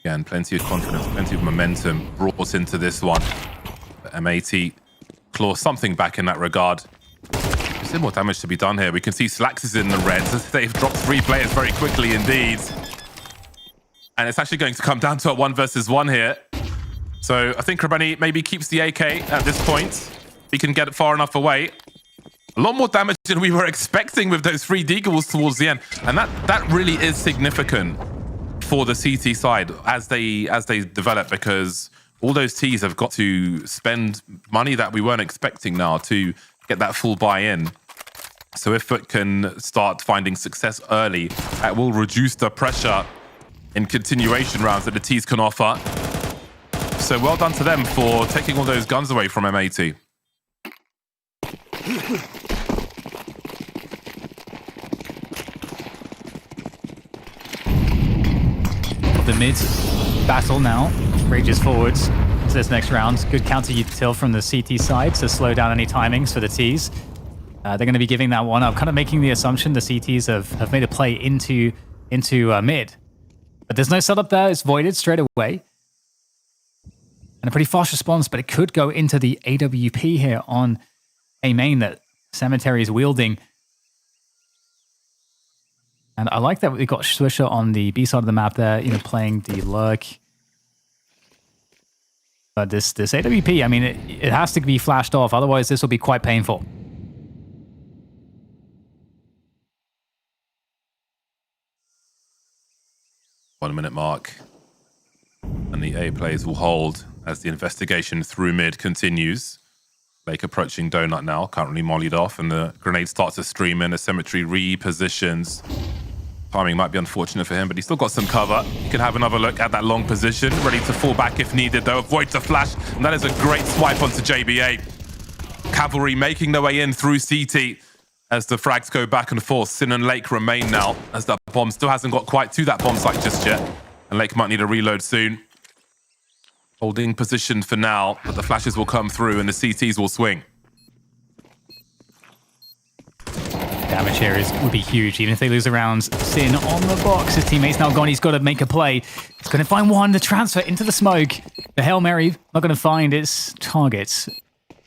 Again, plenty of confidence, plenty of momentum brought into this one. But M80 claws something back in that regard. There's still more damage to be done here. We can see Slacks is in the reds. They've dropped 3 players very quickly indeed. And it's actually going to come down to a 1 versus 1 here. So I think Krabani maybe keeps the AK at this point. He can get it far enough away. A lot more damage than we were expecting with those 3 deagles towards the end. And that really is significant for the CT side as they develop, because all those Ts have got to spend money that we weren't expecting now to get that full buy-in. So if FUT can start finding success early, that will reduce the pressure in continuation rounds that the Ts can offer. So well done to them for taking all those guns away from M80. The mid battle now rages forwards to this next round. Good counter util from the CT side to slow down any timings for the Ts. They're going to be giving that one up, kind of making the assumption the CTs have made a play into mid. But there's no setup there. It's voided straight away. And a pretty fast response, but it could go into the AWP here on a main that Cemetery is wielding. And I like that we've got Swisher on the B side of the map there, playing the lurk. But this AWP, I mean, it has to be flashed off. Otherwise, this will be quite painful. One minute mark. And the A players will hold as the investigation through mid continues. Lake approaching Donut now, currently mollied off, and the grenade starts to stream in as Cemetery repositions. Timing might be unfortunate for him, but he's still got some cover. You can have another look at that long position, ready to fall back if needed, though. Avoids the flash, and that is a great swipe onto JBA. Cavalry making their way in through CT as the frags go back and forth. Sin and Lake remain now, as that bomb still hasn't got quite to that bomb site just yet. And Lake might need a reload soon. Holding position for now, but the flashes will come through and the CTs will swing. Damage here would be huge, even if they lose a round. Sin on the box. His teammate's now gone. He's got to make a play. He's going to find one. The transfer into the smoke. The Hail Mary not going to find its targets.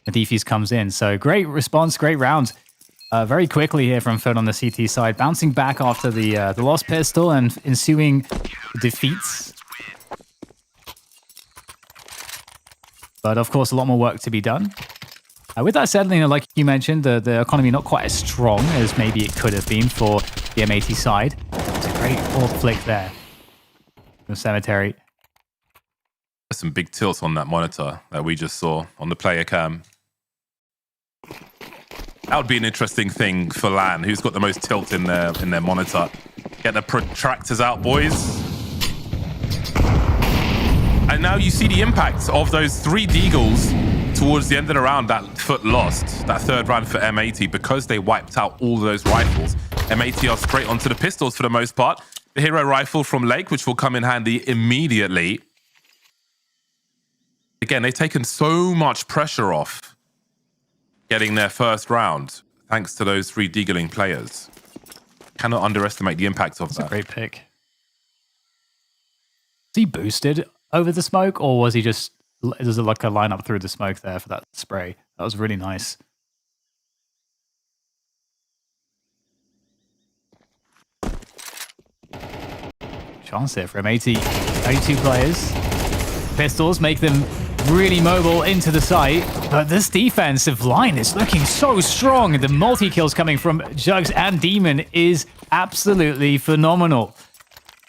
The defuse comes in. So great response, great round. Very quickly here from FUT on the CT side. Bouncing back after the lost pistol and ensuing defeats. But of course, a lot more work to be done. With that said, like you mentioned, the economy not quite as strong as maybe it could have been for the M80 side. It's a great ult flick there from Cemetery. There's some big tilts on that monitor that we just saw on the player cam. That would be an interesting thing for LAN. Who's got the most tilt in their monitor? Get the protractors out, boys. And now you see the impact of those 3 Deagles towards the end of the round that FUT lost, that third round for M80, because they wiped out all those rifles. M80 are straight onto the pistols for the most part. The hero rifle from Lake, which will come in handy immediately. Again, they've taken so much pressure off getting their first round, thanks to those 3 Deagling players. Cannot underestimate the impact of that. That's a great pick. Was he boosted over the smoke, or was he just... There's like a lineup through the smoke there for that spray. That was really nice. Chance here for M80. 82 players. Pistols make them really mobile into the site. But this defensive line is looking so strong. The multi-kills coming from Jugs and Demon is absolutely phenomenal.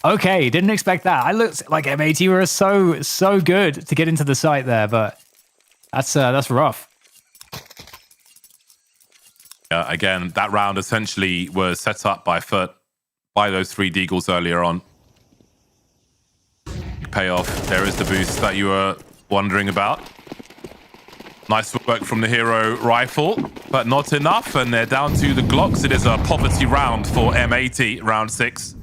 Okay, didn't expect that. I looked like M80 were so good to get into the site there, but that's rough. Again, that round essentially was set up by FUT, by those 3 Deagles earlier on. Payoff. There is the boost that you were wondering about. Nice work from the hero rifle, but not enough, and they're down to the Glocks. It is a poverty round for M80, round 6.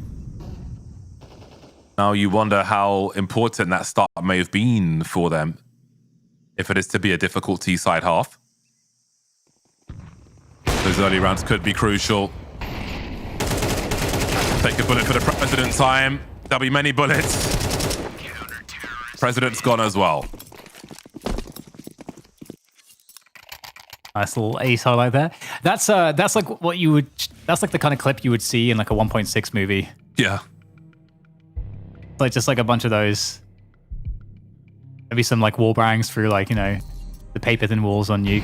Now you wonder how important that start may have been for them, if it is to be a difficult T-side half. Those early rounds could be crucial. Take a bullet for the President time. There'll be many bullets. President's gone as well. Nice little ace highlight there. That's like what you would... That's like the kind of clip you would see in like a 1.6 movie. Yeah. Like just like a bunch of those. Maybe some like wall bangs through like, the paper thin walls on Nuke.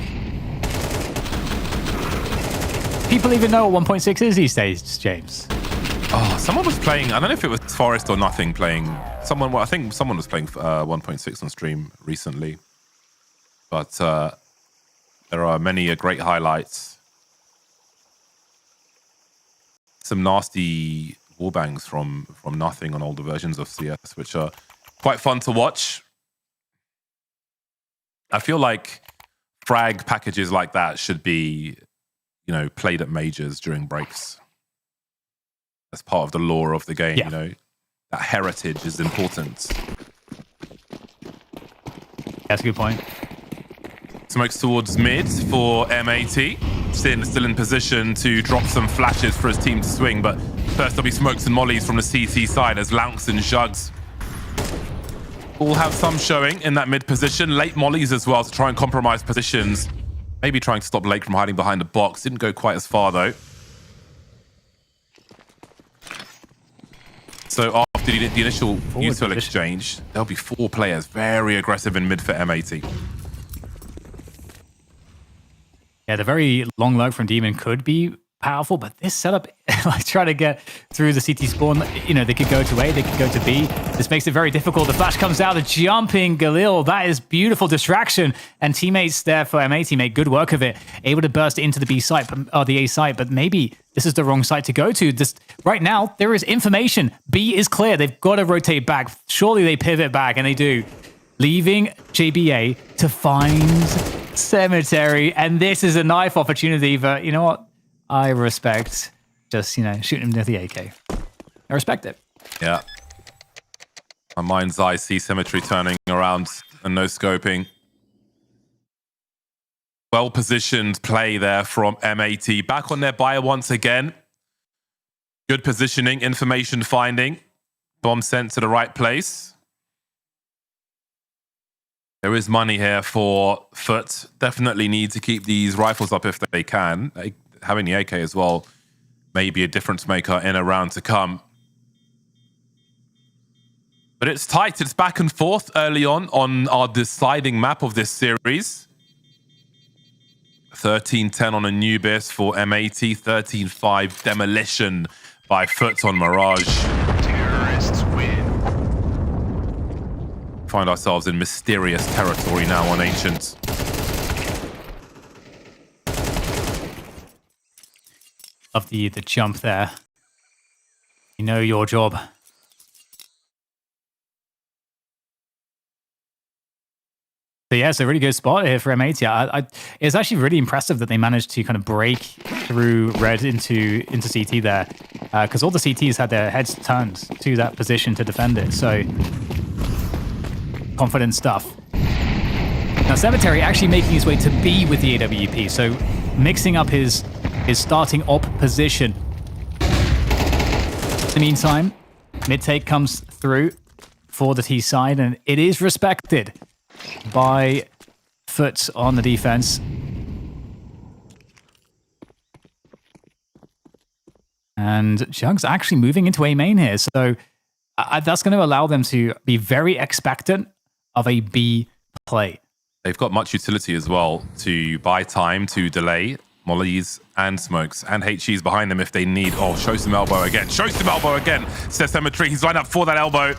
People even know what 1.6 is these days, James. Oh, someone was playing, I don't know if it was Forest or Nothing playing, I think someone was playing 1.6 on stream recently. But there are many great highlights. Some nasty wallbangs from Nothing on older versions of CS, which are quite fun to watch. I feel like frag packages like that should be, you know, played at majors during breaks. That's part of the lore of the game, you know. That heritage is important. That's a good point. Smokes towards mid for M80. Sin still in position to drop some flashes for his team to swing, but first there'll be smokes and mollies from the CT side as Lounks and Jugs all have some showing in that mid position. Late mollies as well to try and compromise positions. Maybe trying to stop Lake from hiding behind the box. Didn't go quite as far though. So after the initial USL exchange, there'll be 4 players very aggressive in mid for M80. Yeah, the very long lurk from Demon could be powerful, but this setup, like trying to get through the CT spawn, you know, they could go to A, they could go to B. This makes it very difficult. The flash comes out, the jumping Galil, that is beautiful distraction. And teammates there for M80 make good work of it, able to burst into the B site, or the A site, but maybe this is the wrong site to go to. This, right now, there is information. B is clear. They've got to rotate back. Surely they pivot back, and they do. Leaving JBA to find Cemetery, and this is a knife opportunity, but you know what? I respect just, you know, shooting him with the AK. I respect it. Yeah. My mind's eye see Cemetery turning around and no scoping. Well-positioned play there from M80. Back on their buyer once again. Good positioning, information finding. Bomb sent to the right place. There is money here for FUT. Definitely need to keep these rifles up if they can. Having the AK as well may be a difference maker in a round to come. But it's tight. It's back and forth early on our deciding map of this series. 13-10 on Anubis for M80. 13-5 demolition by FUT on Mirage. Terrorists win. Find ourselves in mysterious territory now on Ancient. Love the jump there. You know your job. So yeah, it's a really good spot here for M80. It's actually really impressive that they managed to kind of break through red into CT there, because all the CTs had their heads turned to that position to defend it. So confident stuff. Now Cemetery actually making his way to B with the AWP, so mixing up his starting op position. In the meantime, mid take comes through for the T side, and it is respected by FUT on the defense. And Jug's actually moving into A main here, so that's going to allow them to be very expectant of a B play. They've got much utility as well to buy time, to delay mollies and smokes, and HEs behind them if they need. Oh, show some elbow again. Show some elbow again, says Cemetery. He's lined up for that elbow.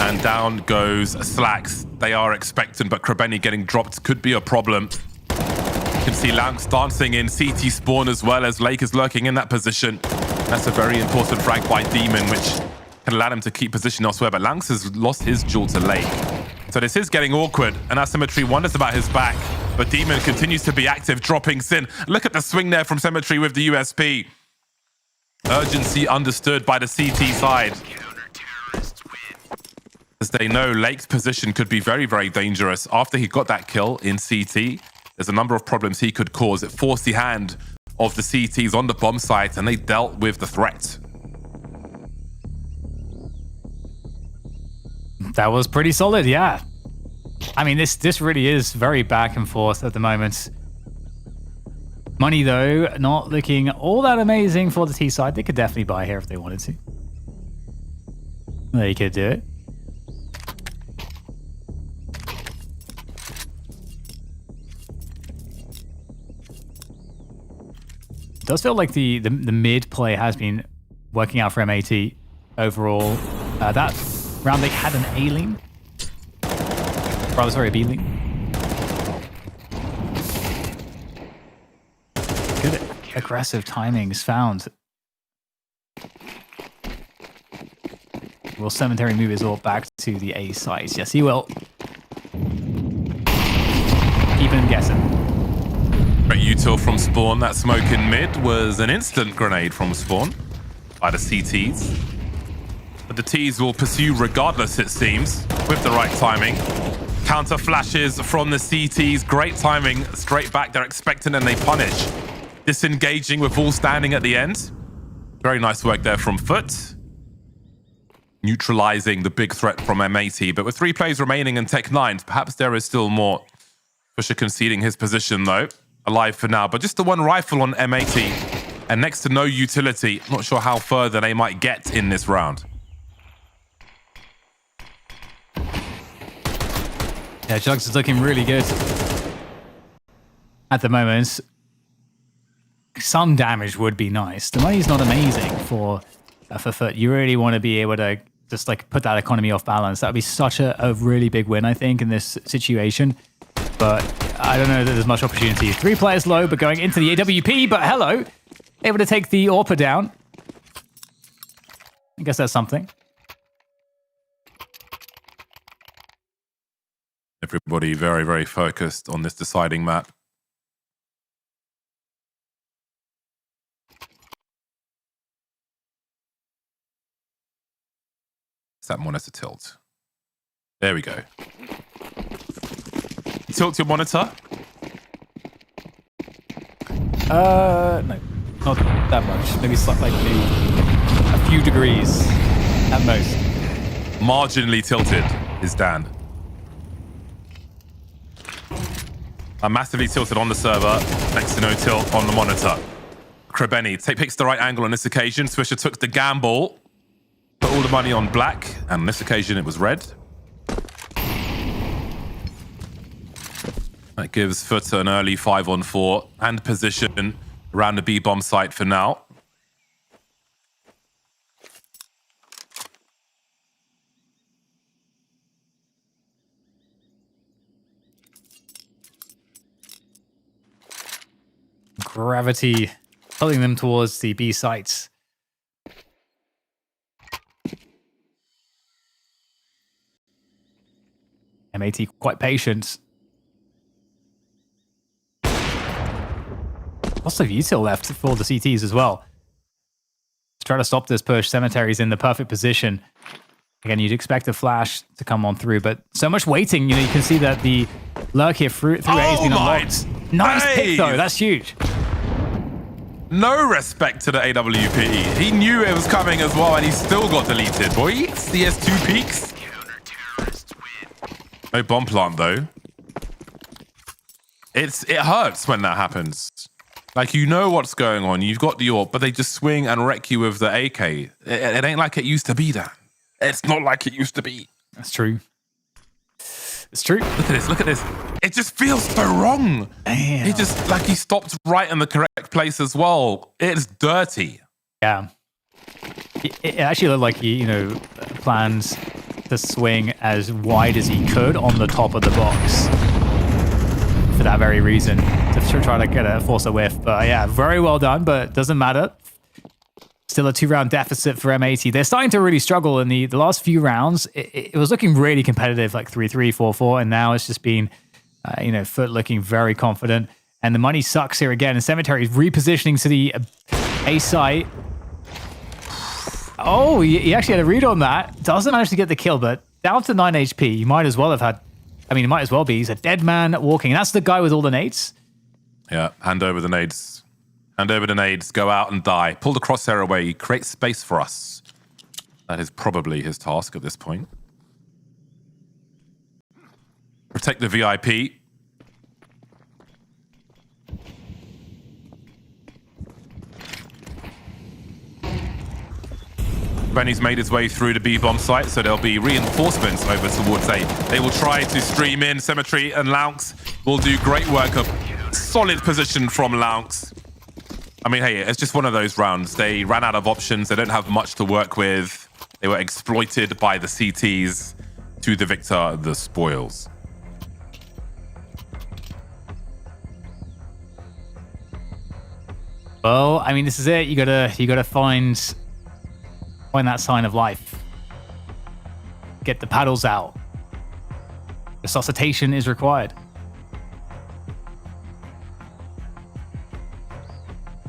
And down goes Slacks. They are expectant, but Krebeni getting dropped could be a problem. You can see Lamps dancing in CT spawn as well as Lake is lurking in that position. That's a very important frag by Demon, which can allow him to keep position elsewhere, but Lanx has lost his duel to Lake. So this is getting awkward, and Cemetery wonders about his back, but Demon continues to be active, dropping Sin. Look at the swing there from Cemetery with the USP. Urgency understood by the CT side. As they know, Lake's position could be very, very dangerous. After he got that kill in CT, there's a number of problems he could cause. It forced the hand of the CTs on the bomb site, and they dealt with the threat. That was pretty solid, yeah. I mean, this really is very back and forth at the moment. Money, though, not looking all that amazing for the T side. They could definitely buy here if they wanted to. They could do it. It does feel like the mid play has been working out for M80 overall. That round they had an A-ling. Rather, sorry, a B-ling. Good aggressive timings found. Will Cemetery move his all back to the A site? Yes, he will. keeping him guessing. Great util from Spawn. That smoke in mid was an instant grenade from Spawn by the CTs. But the Ts will pursue regardless, it seems, with the right timing. Counter flashes from the CTs. Great timing. Straight back. They're expectant and they punish. Disengaging with all standing at the end. Very nice work there from FUT. Neutralizing the big threat from M80. But with 3 plays remaining in Tech 9, perhaps there is still more. Pusher conceding his position, though. Alive for now. But just the 1 rifle on M80 and next to no utility. Not sure how further they might get in this round. Yeah, Jugs is looking really good at the moment. Some damage would be nice. The money's not amazing for FUT. You really want to be able to just like put that economy off balance. That would be such a really big win, I think, in this situation. But I don't know that there's much opportunity. 3 players low, but going into the AWP. But hello, able to take the AWPer down. I guess that's something. Everybody very, very focused on this deciding map. It's that monitor tilt. There we go. Tilt your monitor. No, not that much. Maybe like a few degrees at most. Marginally tilted is Dan. I'm massively tilted on the server, next to no tilt on the monitor. Krebeni picks the right angle on this occasion. Swisher took the gamble, put all the money on black, and on this occasion it was red. That gives FUT an early 5-on-4 and position around the B-bomb site for now. Gravity pulling them towards the B sites. M80 quite patient. Lots of util left for the CTs as well. To try to stop this push, Cemetery's in the perfect position. Again, you'd expect a flash to come on through, but so much waiting. You know, you can see that the lurk here through A has been unlocked. Nice pick though, that's huge. No respect to the AWP. He knew it was coming as well, and he still got deleted. Boy, CS2 peaks. No bomb plant though. It hurts when that happens. Like, you know what's going on. You've got the AWP, but they just swing and wreck you with the AK. It ain't like it used to be, Dan. It's not like it used to be. That's true. It's true. Look at this. Look at this. It just feels so wrong. Damn. He just, like, he stopped right in the correct place as well. It's dirty. Yeah. It actually looked like he, you know, plans to swing as wide as he could on the top of the box. For that very reason. To try to force a whiff. But yeah, very well done, but doesn't matter. Still a 2-round deficit for M80. They're starting to really struggle in the last few rounds. It was looking really competitive, like 3-3, 4-4, and now it's just been, you know, FUT looking very confident. And the money sucks here again. And Cemetery is repositioning to the A site. Oh, he actually had a read on that. Doesn't manage to get the kill, but down to 9 HP. He might as well have had, I mean, he might as well be. He's a dead man walking. That's the guy with all the nades. Yeah, hand over the nades. Hand over the nades, go out and die. Pull the crosshair away, create space for us. That is probably his task at this point. Protect the VIP. Benny's made his way through the B-bomb site, so there'll be reinforcements over towards A. They will try to stream in. Cemetery and Lounx will do great work of solid position from Lounx. I mean, hey, it's just one of those rounds. They ran out of options. They don't have much to work with. They were exploited by the CTs. To the victor, the spoils. Well, I mean, this is it. You gotta find that sign of life. Get the paddles out. Resuscitation is required.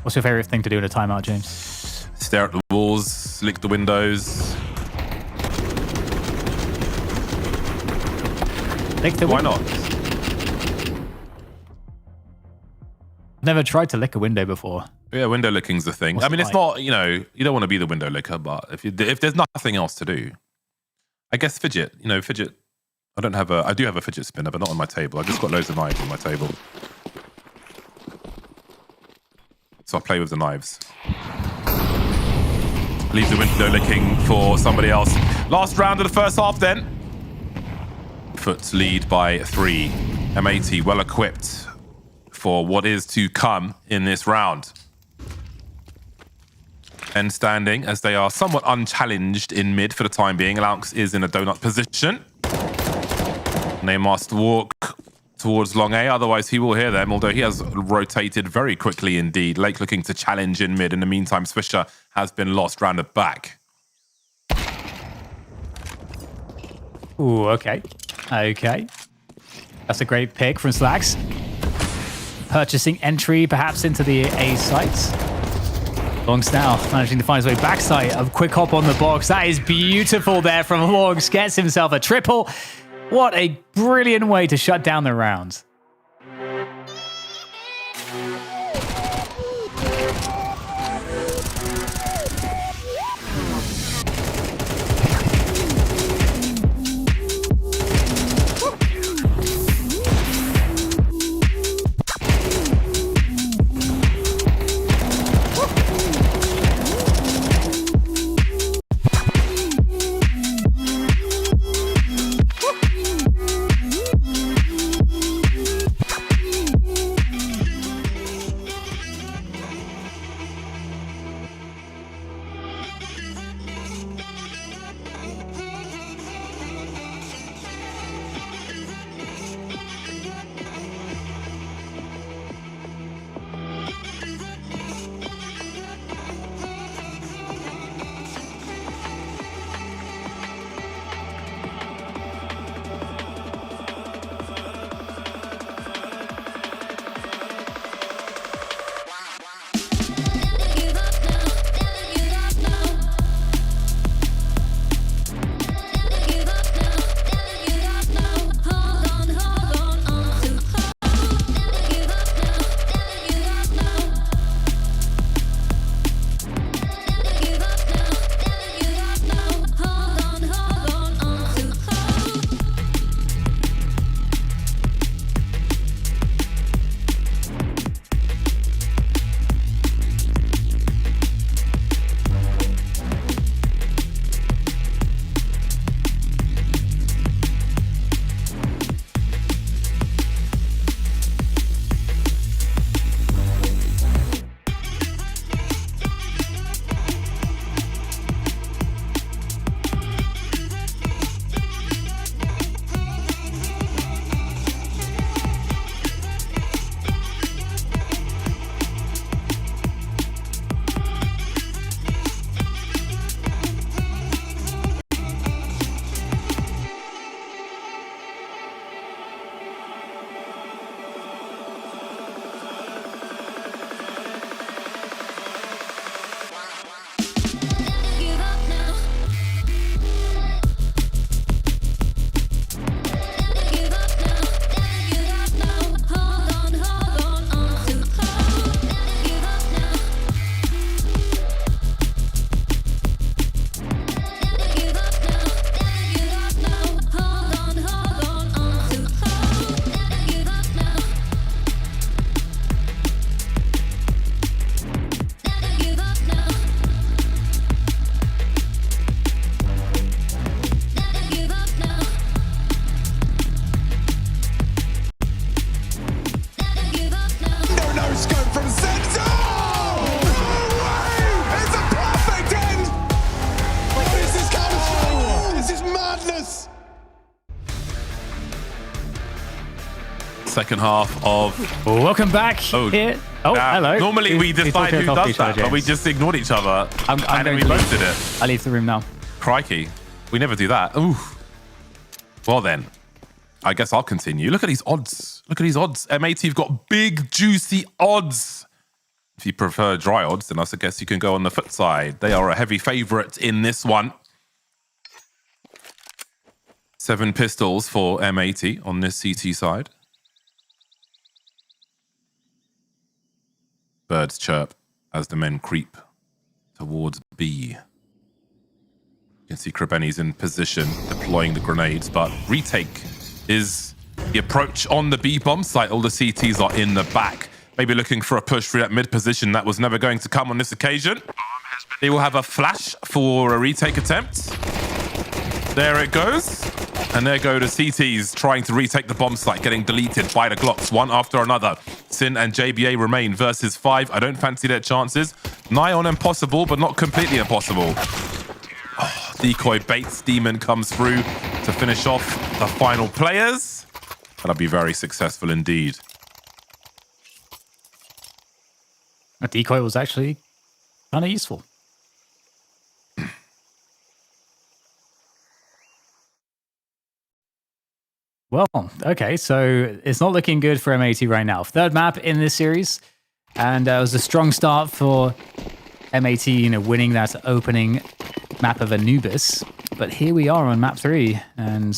What's your favorite thing to do in a timeout, James? Stare at the walls, lick the windows. Lick the Why window. not? I've never tried to lick a window before. Yeah, window licking's the thing. What's I mean, it it's like? not, you know, you don't want to be the window licker, but if there's nothing else to do, I guess fidget. You know, fidget. I do have a fidget spinner, but not on my table. I just got loads of knives on my table. So I play with the knives. Leave the window licking for somebody else. Last round of the first half then. FUT lead by 3. M80 well equipped for what is to come in this round. And standing as they are somewhat unchallenged in mid for the time being. Laux is in a donut position. They must walk towards long A, otherwise he will hear them, although he has rotated very quickly indeed. Lake looking to challenge in mid. In the meantime, Swisher has been lost round the back. Ooh, okay. Okay. That's a great pick from Slacks. Purchasing entry perhaps into the A sites. Longs now managing to find his way backside. A quick hop on the box. That is beautiful there from Longs. Gets himself a triple. What a brilliant way to shut down the round. Second half of... Welcome back Oh, here. Oh, hello. Normally we decide who does that, but we James. just ignored each other. I'm and then going we to both leave. did it. I leave the room now. Crikey. We never do that. Ooh. Well then, I guess I'll continue. Look at these odds. Look at these odds. M80 have got big, juicy odds. If you prefer dry odds, then I guess you can go on the FUT side. They are a heavy favourite in this one. 7 pistols for M80 on this CT side. Birds chirp as the men creep towards B. You can see Krebeni's in position, deploying the grenades, but retake is the approach on the B bomb site. All the CTs are in the back. Maybe looking for a push through that mid position. That was never going to come on this occasion. They will have a flash for a retake attempt. There it goes. And there go the CTs trying to retake the bomb site, getting deleted by the Glocks one after another. Sin and JBA remain versus 5. I don't fancy their chances. Nigh on impossible, but not completely impossible. Oh, decoy baits. Demon comes through to finish off the final players. That'll be very successful indeed. A decoy was actually kind of useful. Well, okay, so it's not looking good for M80 right now. Third map in this series, and it was a strong start for M80, you know, winning that opening map of Anubis. But here we are on map 3, and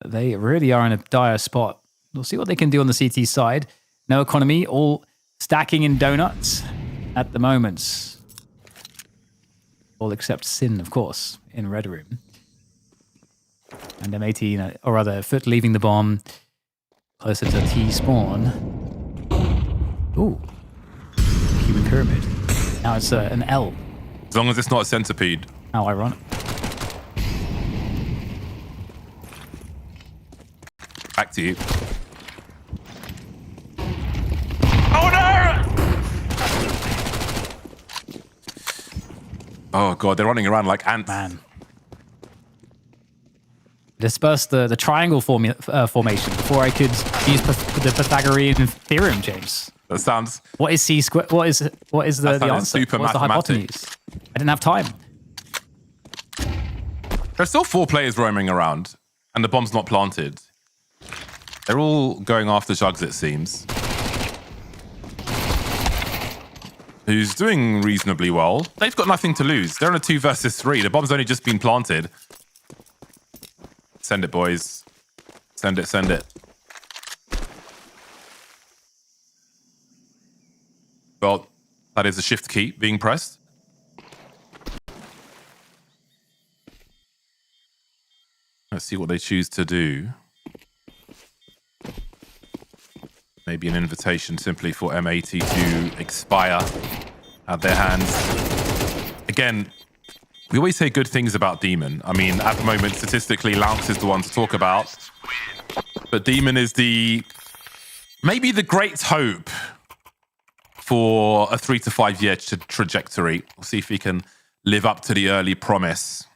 they really are in a dire spot. We'll see what they can do on the CT side. No economy, all stacking in donuts at the moment. All except Sin, of course, in Red Room. And M80, you know, or rather, FUT leaving the bomb closer to T spawn. Ooh. Human pyramid. Now it's an L. As long as it's not a centipede. How ironic. Back to you. Oh no! Oh god, they're running around like ants. Man. Disperse the triangle formation before I could use the Pythagorean theorem, James. That sounds... What is C squared? What is the answer? Super What's the hypotenuse? I didn't have time. There's still 4 players roaming around, and the bomb's not planted. They're all going after Jugs, it seems. Who's doing reasonably well. They've got nothing to lose. They're in a 2 versus 3. The bomb's only just been planted. Send it, boys. Send it, send it. Well, that is a shift key being pressed. Let's see what they choose to do. Maybe an invitation simply for M80 to expire at their hands. Again, we always say good things about Demon. I mean, at the moment, statistically, Lounce is the one to talk about. But Demon is maybe the great hope for a 3 to 5 year trajectory. We'll see if he can live up to the early promise.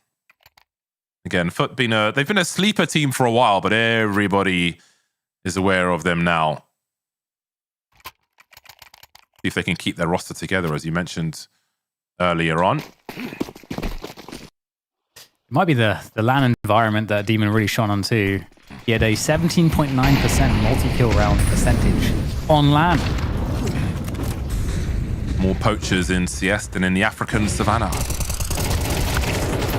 Again, FUT they've been a sleeper team for a while, but everybody is aware of them now. See if they can keep their roster together, as you mentioned earlier on. It might be the LAN environment that Demon really shone on too. He had a 17.9% multi-kill round percentage on LAN. More poachers in CS than in the African savannah.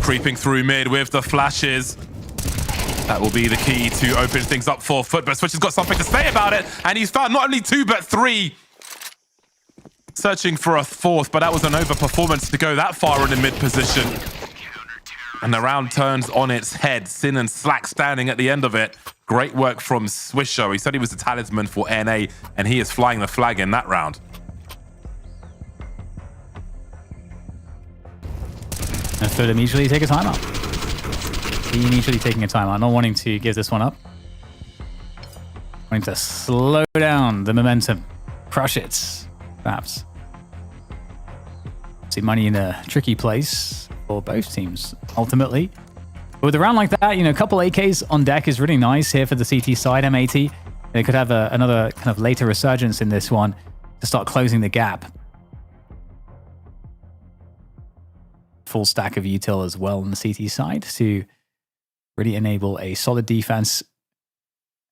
Creeping through mid with the flashes. That will be the key to open things up for FUT, but Switch has got something to say about it, and he's found not only 2 but 3. Searching for a 4th, but that was an overperformance to go that far in the mid position. And the round turns on its head. Sin and Slack standing at the end of it. Great work from Swisher. He said he was the talisman for NA, and he is flying the flag in that round. And FUT immediately take a timeout. He immediately taking a timeout, not wanting to give this one up. Wanting to slow down the momentum. Crush it, perhaps. See money in a tricky place for both teams, ultimately. But with a round like that, you know, a couple AKs on deck is really nice here for the CT side, M80. They could have another kind of later resurgence in this one to start closing the gap. Full stack of util as well on the CT side to really enable a solid defense.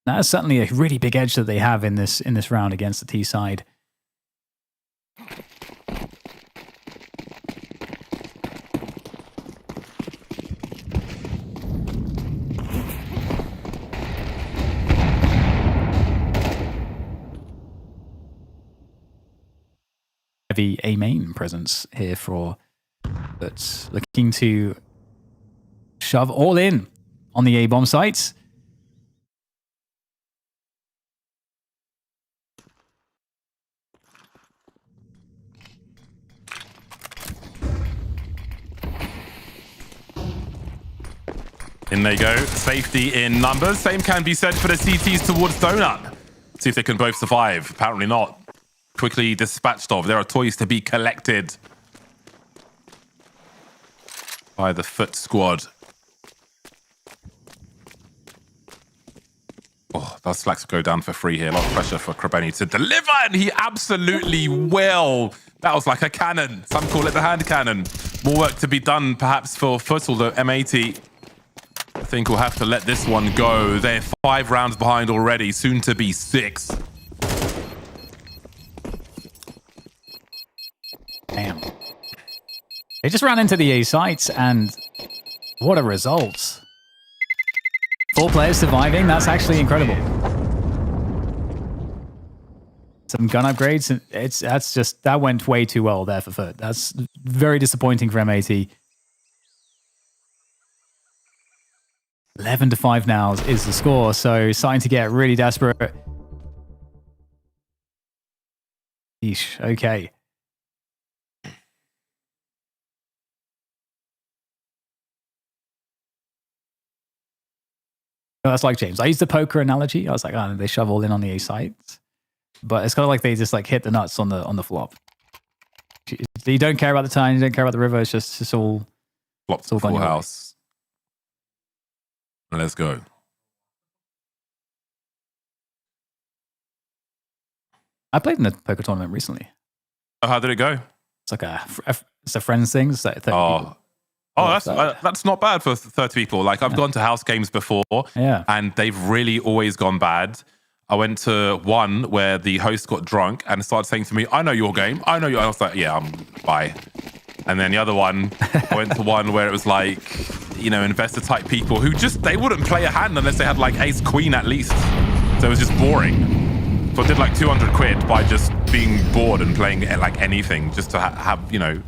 That is certainly a really big edge that they have in this round against the T side. heavy A main presence here for, but looking to shove all in on the A bomb sites. In they go. Safety in numbers. Same can be said for the CTs towards Donut. See if they can both survive. Apparently not. Quickly dispatched of. There are toys to be collected by the FUT squad. Oh, those slacks go down for free here. A lot of pressure for Krabeni to deliver, and he absolutely will. That was like a cannon. Some call it the hand cannon. More work to be done, perhaps, for FUT, although M80, I think we'll have to let this one go. They're 5 rounds behind already, soon to be 6. Damn. They just ran into the A sites, and what a result. 4 players surviving, that's actually incredible. Some gun upgrades, that went way too well there for FUT. That's very disappointing for M80. 11-5 now is the score, so starting to get really desperate. Yeesh, okay. That's like James. I used the poker analogy. I was like, oh, they shove all in on the A sites. But it's kind of like they just like hit the nuts on the flop. You don't care about the time, you don't care about the river, it's just all Flop to full house. Let's go. I played in a poker tournament recently. Oh, how did it go? It's like it's a friends thing. It's like 30 people. That's not bad for 30 people. Like, I've gone to house games before, and they've really always gone bad. I went to one where the host got drunk and started saying to me, I know your game. I know you. I was like, yeah, bye. And then the other one, I went to one where it was like, you know, investor type people who they wouldn't play a hand unless they had like ace queen at least. So it was just boring. So I did like 200 quid by just being bored and playing like anything just to have, you know,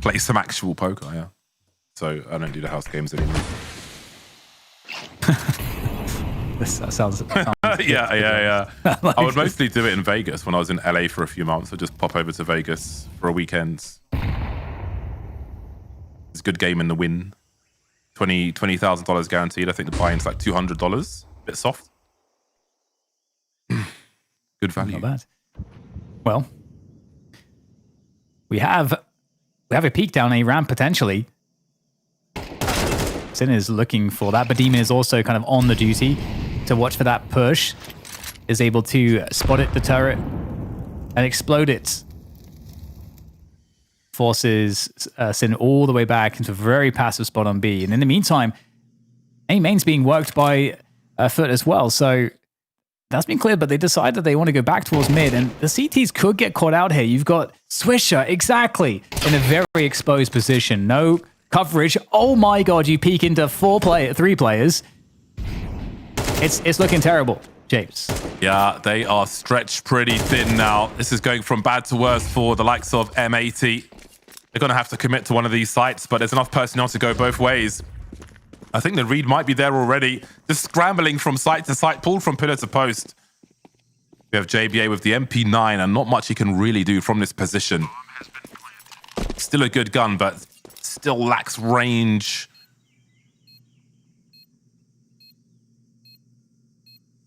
play some actual poker, yeah. So I don't do the house games anymore. That sounds yeah. I would mostly do it in Vegas when I was in LA for a few months. I'd just pop over to Vegas for a weekend. It's a good game in the win. $20,000 guaranteed. I think the buy-in's like $200. Bit soft. Good value. Not bad. Well, we have a peek down a ramp potentially. Sin is looking for that, but Demon is also kind of on the duty to watch for that push. Is able to spot it, the turret, and explode it. Forces Sin all the way back into a very passive spot on B. And in the meantime, A main's being worked by FUT as well. So that's been cleared, but they decided they want to go back towards mid. And the CTs could get caught out here. You've got Swisher, exactly, in a very exposed position. No coverage. Oh my god, you peek into 3 players. It's looking terrible, James. Yeah, they are stretched pretty thin now. This is going from bad to worse for the likes of M80. They're going to have to commit to one of these sites, but there's enough personnel to go both ways. I think the read might be there already. Just scrambling from site to site, pulled from pillar to post. We have JBA with the MP9, and not much he can really do from this position. Still a good gun, but still lacks range.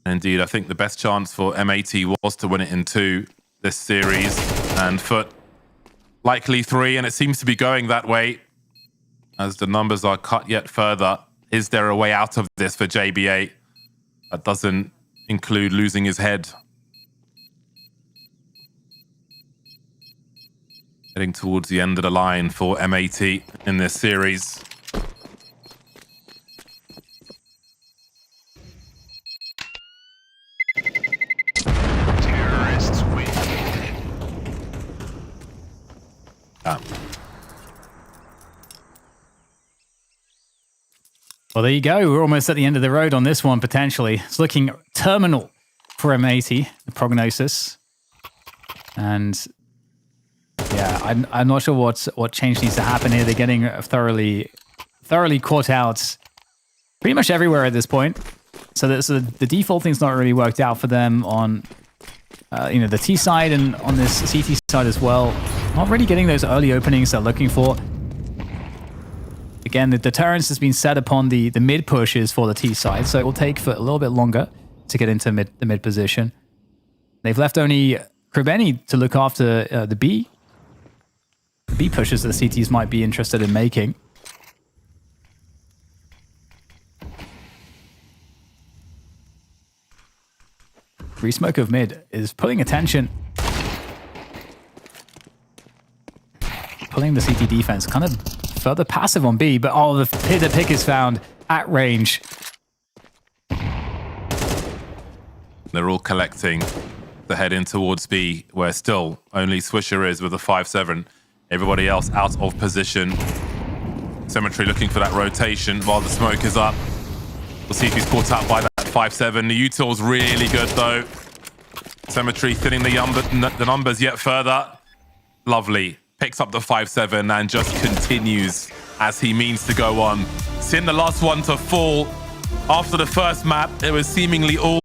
Indeed, I think the best chance for M80 was to win it in 2 this series, and FUT likely 3, and it seems to be going that way as the numbers are cut yet further. Is there a way out of this for JBA? That doesn't include losing his head. Heading towards the end of the line for M80 in this series. Terrorists win. Well, there you go. We're almost at the end of the road on this one, potentially. It's looking terminal for M80, the prognosis. And Yeah, I'm not sure what change needs to happen here. They're getting thoroughly caught out pretty much everywhere at this point. So the default thing's not really worked out for them on the T side and on this CT side as well. Not really getting those early openings they're looking for. Again, the deterrence has been set upon the mid pushes for the T side, so it will take for a little bit longer to get into the mid position. They've left only Kribeni to look after the B pushes that the CTs might be interested in making. Resmoke of mid is pulling attention. Pulling the CT defense, kind of further passive on B, but the pick is found at range. They're all collecting to head in towards B, where still only Swisher is with a 5-7. Everybody else out of position. Cemetery looking for that rotation while the smoke is up. We'll see if he's caught out by that 5-7. The util's really good though. Cemetery thinning the numbers yet further. Lovely. Picks up the 5-7 and just continues as he means to go on. Sin, the last one to fall. After the first map, it was seemingly all